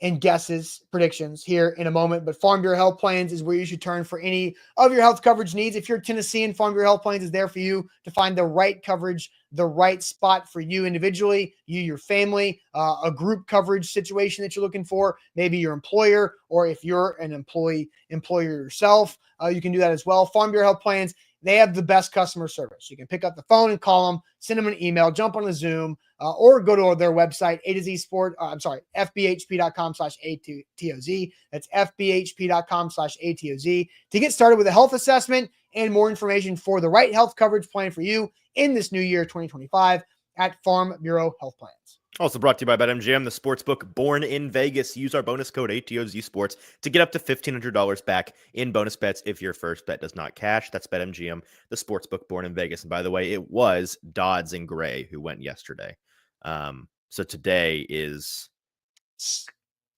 and guesses, predictions here in a moment. But Farm Bureau Health Plans is where you should turn for any of your health coverage needs. If you're Tennessean, Farm Bureau Health Plans is there for you to find the right coverage, the right spot for you individually, you, your family, a group coverage situation that you're looking for, maybe your employer, or if you're an employer yourself, you can do that as well. Farm Bureau Health Plans they have the best customer service. You can pick up the phone and call them, send them an email, jump on a Zoom, or go to their website, fbhp.com/ATOZ. That's fbhp.com/ATOZ to get started with a health assessment and more information for the right health coverage plan for you in this new year, 2025, at Farm Bureau Health Plans. Also brought to you by BetMGM, the sportsbook born in Vegas. Use our bonus code ATOZ Sports to get up to $1,500 back in bonus bets if your first bet does not cash. That's BetMGM, the sportsbook born in Vegas. And by the way, it was Dodds and Gray who went yesterday. So today is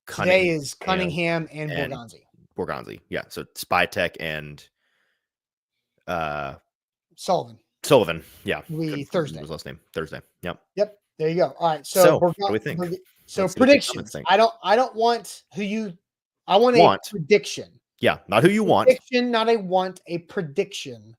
Cunningham and Borgonzi. Borgonzi, yeah. So Spytek and Sullivan, yeah. Thursday. What was last name? Thursday. Yep. There you go. All right. So what do we think? So predictions. I don't want I want a prediction. Yeah, not who you want. Prediction, not a prediction.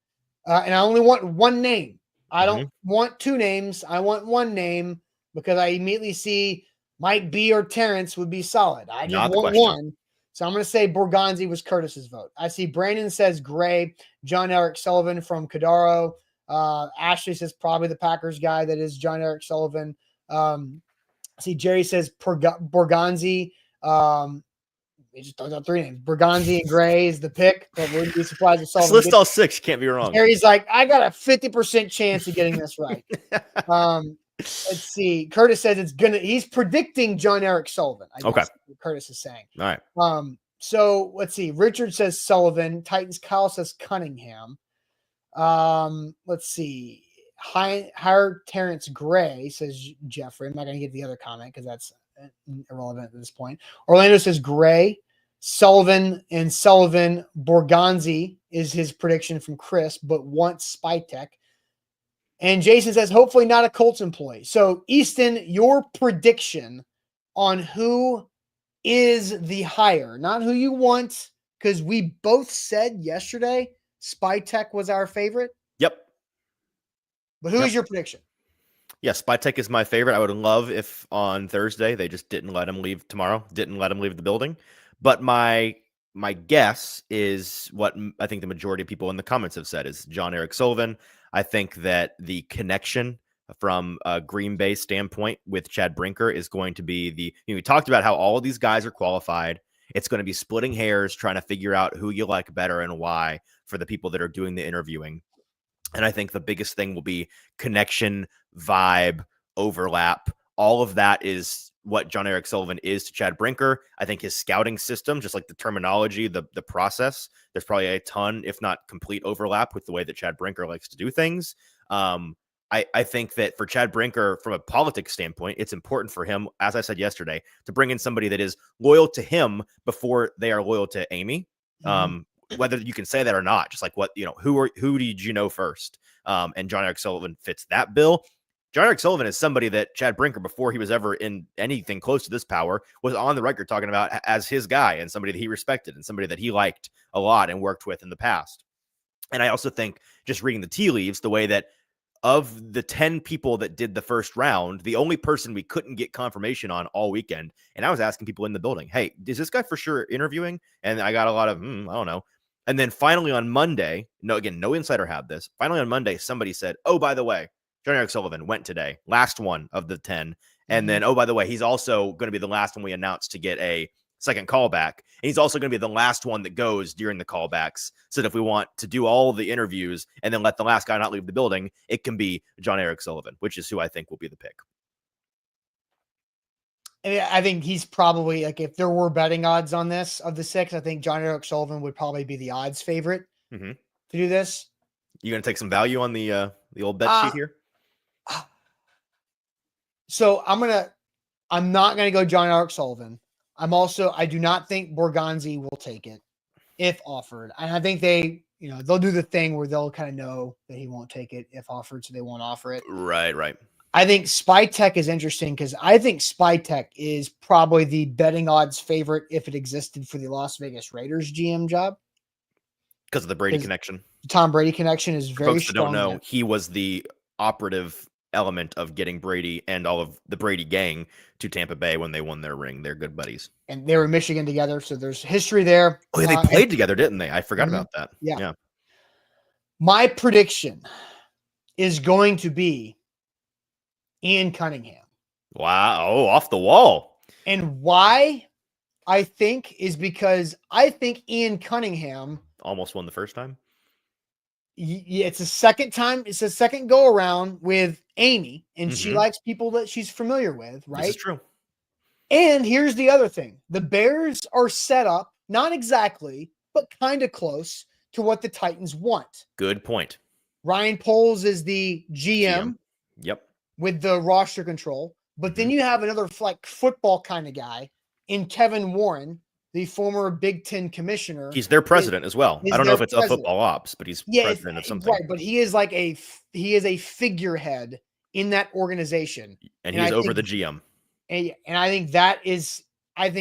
And I only want one name. I don't want two names. I want one name because I immediately see Mike B or Terrence would be solid. I just want one. So I'm going to say Borgonzi was Curtis's vote. I see Brandon says Gray, John Eric Sullivan from Cadaro. Ashley says probably the Packers guy that is John Eric Sullivan. See Jerry says Borgonzi. They just throws out three names. Borgonzi and Gray is the pick, but wouldn't be surprised if Sullivan. Let's list all six. Can't be wrong. Jerry's like, I got a 50% chance of getting this right. Let's see. Curtis says he's predicting John Eric Sullivan. I guess Curtis is saying. All right. So let's see. Richard says Sullivan. Titans Kyle says Cunningham. Let's see. Hire Terrence Gray, says Jeffrey. I'm not going to get the other comment because that's irrelevant at this point. Orlando says Gray, Sullivan, and Sullivan. Borgonzi is his prediction from Chris, but wants Spytek. And Jason says, hopefully not a Colts employee. So, Easton, your prediction on who is the hire, not who you want, because we both said yesterday Spytek was our favorite. Yep. But who is your prediction? Yeah, Spytek is my favorite. I would love if on Thursday they just didn't let him leave tomorrow, didn't let him leave the building. But my guess is what I think the majority of people in the comments have said is John Eric Sullivan. I think that the connection from a Green Bay standpoint with Chad Brinker is going to be we talked about how all of these guys are qualified. It's going to be splitting hairs, trying to figure out who you like better and why for the people that are doing the interviewing. And I think the biggest thing will be connection, vibe, overlap. All of that is what John Eric Sullivan is to Chad Brinker. I think his scouting system, just like the terminology, the process, there's probably a ton, if not complete overlap with the way that Chad Brinker likes to do things. I think that for Chad Brinker, from a politics standpoint, it's important for him, as I said yesterday, to bring in somebody that is loyal to him before they are loyal to Amy. Whether you can say that or not, just like who did you know first? And John Eric Sullivan fits that bill. John Eric Sullivan is somebody that Chad Brinker, before he was ever in anything close to this power, was on the record talking about as his guy and somebody that he respected and somebody that he liked a lot and worked with in the past. And I also think, just reading the tea leaves, the way that of the 10 people that did the first round, the only person we couldn't get confirmation on all weekend, and I was asking people in the building, hey, is this guy for sure interviewing? And I got a lot of, I don't know. And then finally on Monday, no insider had this. Finally on Monday, somebody said, oh, by the way, John Eric Sullivan went today, last one of the 10. And then, oh, by the way, he's also going to be the last one we announced to get a second callback. And he's also going to be the last one that goes during the callbacks. So that if we want to do all the interviews and then let the last guy not leave the building, it can be John Eric Sullivan, which is who I think will be the pick. I think he's probably, like, if there were betting odds on this of the six, I think John Eric Sullivan would probably be the odds favorite to do this. You going to take some value on the old bet sheet here? So I'm not going to go John Eric Sullivan. I do not think Borgonzi will take it if offered. And I think they'll do the thing where they'll kind of know that he won't take it if offered, so they won't offer it. Right. I think Spytek is interesting because I think Spytek is probably the betting odds favorite if it existed for the Las Vegas Raiders GM job. Because of the Brady connection. The Tom Brady connection is very Folks that strong. don't know, he was the operative element of getting Brady and all of the Brady gang to Tampa Bay when they won their ring. They're good buddies. And they were in Michigan together, so there's history there. Oh, yeah, they played together, didn't they? I forgot about that. Yeah. My prediction is going to be Ian Cunningham. Wow. Oh, off the wall. And why I think is because I think Ian Cunningham almost won the first time. Yeah, it's a second time. It's a second go around with Amy, and she likes people that she's familiar with, right? This is true. And here's the other thing. The Bears are set up, not exactly, but kind of close to what the Titans want. Good point. Ryan Poles is the GM. Yep. With the roster control. But then you have another like football kind of guy in Kevin Warren, the former Big Ten commissioner. He's their president as well. I don't know if it's a football ops, but he's president of something. Right, but he is like he is a figurehead in that organization. And he's over the GM. And I think that is,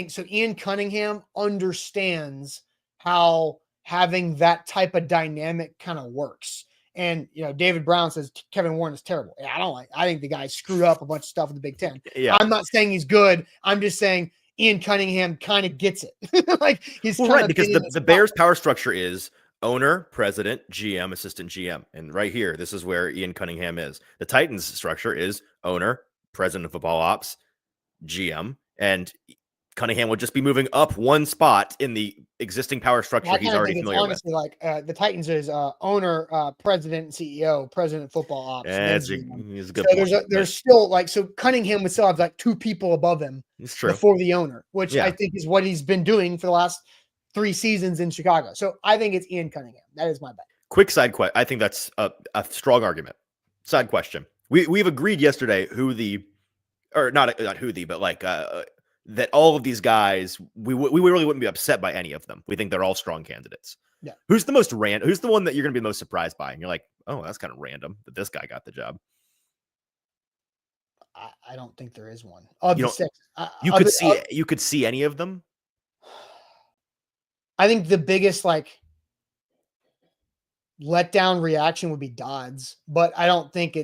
so Ian Cunningham understands how having that type of dynamic kind of works. And, David Brown says Kevin Warren is terrible. Yeah, I think the guy screwed up a bunch of stuff in the Big Ten. Yeah. I'm not saying he's good. I'm just saying Ian Cunningham kind of gets it. Like he's right, because the Bears power structure is owner, president, GM, assistant GM. And right here, this is where Ian Cunningham is. The Titans structure is owner, president of football ops, GM, and Cunningham would just be moving up one spot in the existing power structure he's already familiar with. Honestly, like the Titans is owner, president, CEO, president, football ops. Yeah, he's a good point. There's still like, so Cunningham would still have like two people above him before the owner, which I think is what he's been doing for the last 3 seasons in Chicago. So I think it's Ian Cunningham. That is my bet. Quick side question. I think that's a strong argument. Side question. We've agreed yesterday that all of these guys, we really wouldn't be upset by any of them. We think they're all strong candidates. Yeah. Who's the most random? Who's the one that you're going to be most surprised by? And you're like, oh, that's kind of random that this guy got the job. I don't think there is one. You could see any of them. I think the biggest letdown reaction would be Dodds, but I don't think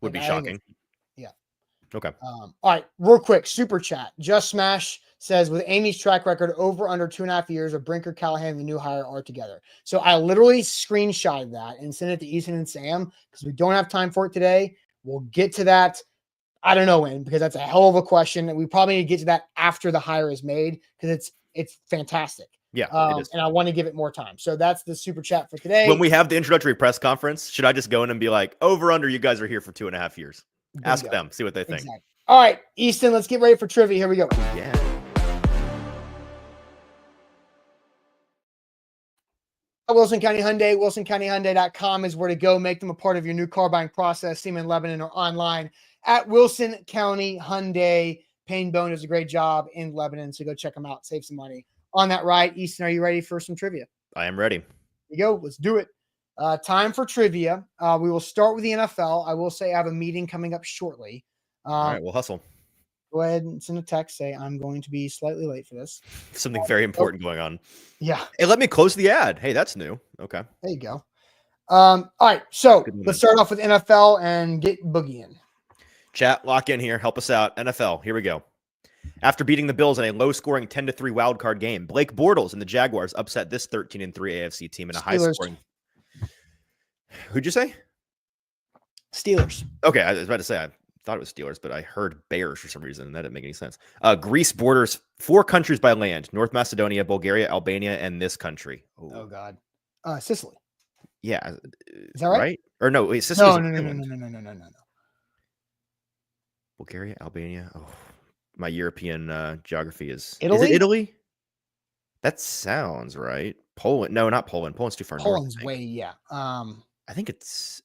would be shocking. Okay. All right, real quick, super chat. Just Smash says, with Amy's track record over under 2.5 years of Brinker, Callahan, and the new hire are together. So I literally screenshotted that and sent it to Easton and Sam because we don't have time for it today. We'll get to that. I don't know when, because that's a hell of a question. And we probably need to get to that after the hire is made because it's fantastic. Yeah, it is. And I want to give it more time. So that's the super chat for today. When we have the introductory press conference, should I just go in and be like, over under, you guys are here for 2.5 years? Ask them, see what they think. Exactly. All right, Easton, let's get ready for trivia. Here we go. Yeah. Wilson County Hyundai, WilsonCountyHyundai.com is where to go. Make them a part of your new car buying process. See them in Lebanon or online at Wilson County Hyundai. Payne Bone does a great job in Lebanon, so go check them out. Save some money on that ride. Easton, are you ready for some trivia? I am ready. Here we go. Let's do it. Time for trivia. We will start with the NFL. I will say I have a meeting coming up shortly. All right, we'll hustle. Go ahead and send a text. Say I'm going to be slightly late for this. Something very important going on. Yeah. Hey, let me close the ad. Hey, that's new. Okay. There you go. All right. So let's start off with NFL and get Boogie in. Chat, lock in here. Help us out. NFL. Here we go. After beating the Bills in a low-scoring 10-3 wildcard game, Blake Bortles and the Jaguars upset this 13-3 AFC team in a high-scoring. Who'd you say? Steelers. Okay, I was about to say I thought it was Steelers, but I heard Bears for some reason, and that didn't make any sense. Greece borders 4 countries by land: North Macedonia, Bulgaria, Albania, and this country. Oh God, Sicily. Yeah, is that right? Or no? Wait, Sicily. No. Bulgaria, Albania. Oh, my European geography is. Italy? Is it Italy? That sounds right. Poland? No, not Poland. Poland's too far north. Poland's way, yeah. I think it's.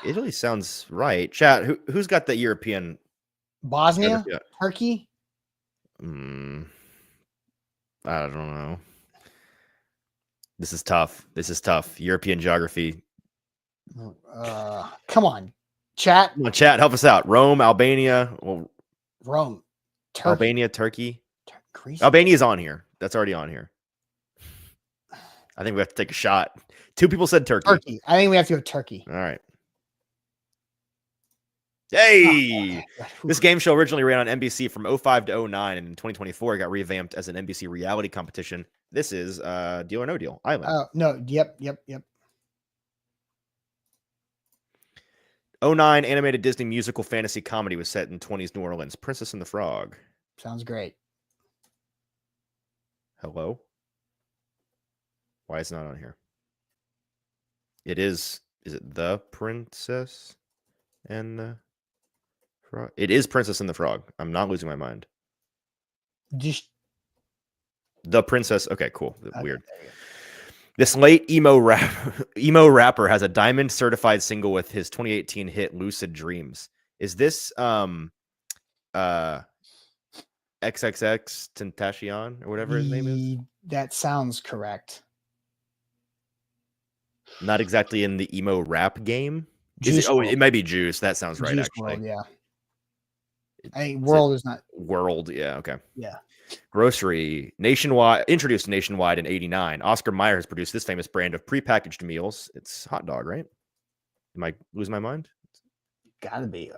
Italy sounds right. Chat, who's got the European? Bosnia? Turkey? I don't know. This is tough. European geography. Come on, chat. Come on, chat, help us out. Rome, Albania. Well, Rome. Turkey. Albania, Turkey. Greece. Albania's on here. That's already on here. I think we have to take a shot. 2 people said Turkey. Turkey. I think we have to go Turkey. All right. Hey! This game show originally ran on NBC from 2005 to 2009, and in 2024 it got revamped as an NBC reality competition. This is Deal or No Deal Island. Oh, no. Yep. 09 animated Disney musical fantasy comedy was set in 20s New Orleans. Princess and the Frog. Sounds great. Hello? Why is it not on here? It is it The Princess and the Frog? It is Princess and the Frog. I'm not losing my mind. Just The Princess. Okay, cool. Okay, weird. This late emo rapper has a diamond certified single with his 2018 hit Lucid Dreams. Is this XXX Tentacion or whatever his name is? That sounds correct. Not exactly in the emo rap game. It might be Juice. That sounds right, Juice actually. WRLD, yeah. I think World is not. World, yeah, okay. Yeah. Grocery, introduced nationwide in 89. Oscar Mayer has produced this famous brand of prepackaged meals. It's hot dog, right? Am I losing my mind? Gotta be.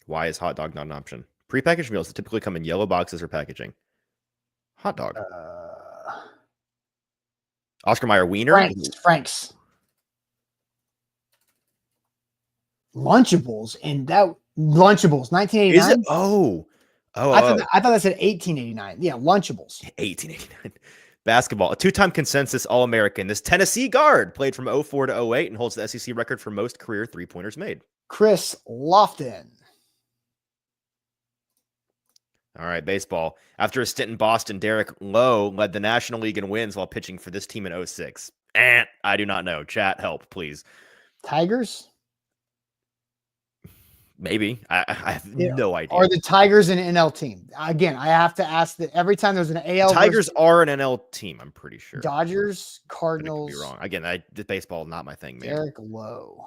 Why is hot dog not an option? Prepackaged meals typically come in yellow boxes or packaging. Hot dog. Oscar Mayer Wiener. Frank's. Lunchables, 1989. Is it? Oh, I thought that said 1889. Yeah, Lunchables. 1889. Basketball, a two-time consensus All-American. This Tennessee guard played from 04 to 08 and holds the SEC record for most career three-pointers made. Chris Lofton. All right, baseball. After a stint in Boston, Derek Lowe led the National League in wins while pitching for this team in 06. I do not know. Chat, help, please. Tigers? Maybe. I have no idea. Are the Tigers an NL team? Again, I have to ask that every time there's an AL. Tigers are an NL team, I'm pretty sure. Dodgers, Cardinals. I could be wrong. Again, baseball not my thing, man. Derek Lowe.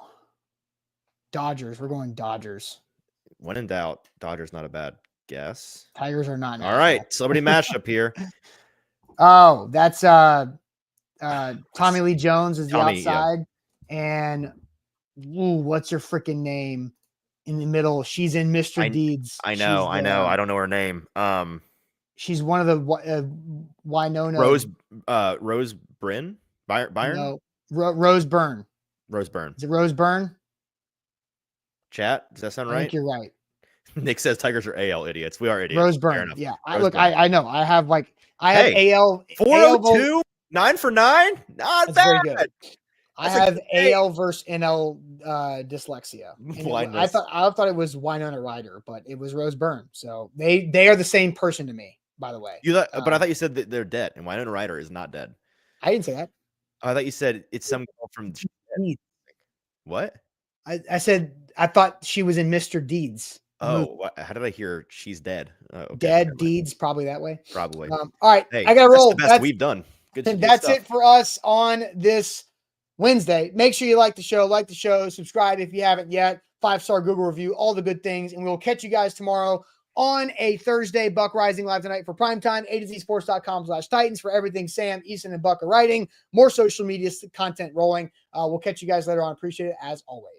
Dodgers. We're going Dodgers. When in doubt, Dodgers not a bad guess. Tigers are not. All right, celebrity mashup here. Oh, that's Tommy Lee Jones is the outside, and what's her freaking name in the middle? She's in Mr. Deeds. I know. I don't know her name. She's one of the Winona Rose Byrne. Byron. No, Rose Byrne. Rose Byrne. Is it Rose Byrne? Chat. Does that sound right? I think you're right. Nick says Tigers are AL idiots. We are idiots. Rose Byrne. Yeah. Byrne. I know. I have AL 402, 9 for 9. Not bad. Very good. I have AL versus NL dyslexia. I thought it was Winona Ryder, but it was Rose Byrne. So they are the same person to me, by the way. But I thought you said that they're dead, and Winona Ryder is not dead. I didn't say that. I thought you said it's some girl from what? I said I thought she was in Mr. Deeds. Oh, how did I hear she's dead? Okay, dead Deeds, probably that way. Probably. All right, hey, I gotta roll. That's the best we've done. Good. That's it for us on this Wednesday. Make sure you like the show, subscribe if you haven't yet, 5-star Google review, all the good things, and we'll catch you guys tomorrow on a Thursday. Buck Rising live tonight for primetime. A2Zsports.com/Titans for everything Sam, Easton, and Buck are writing. More social media content rolling. We'll catch you guys later on. Appreciate it as always.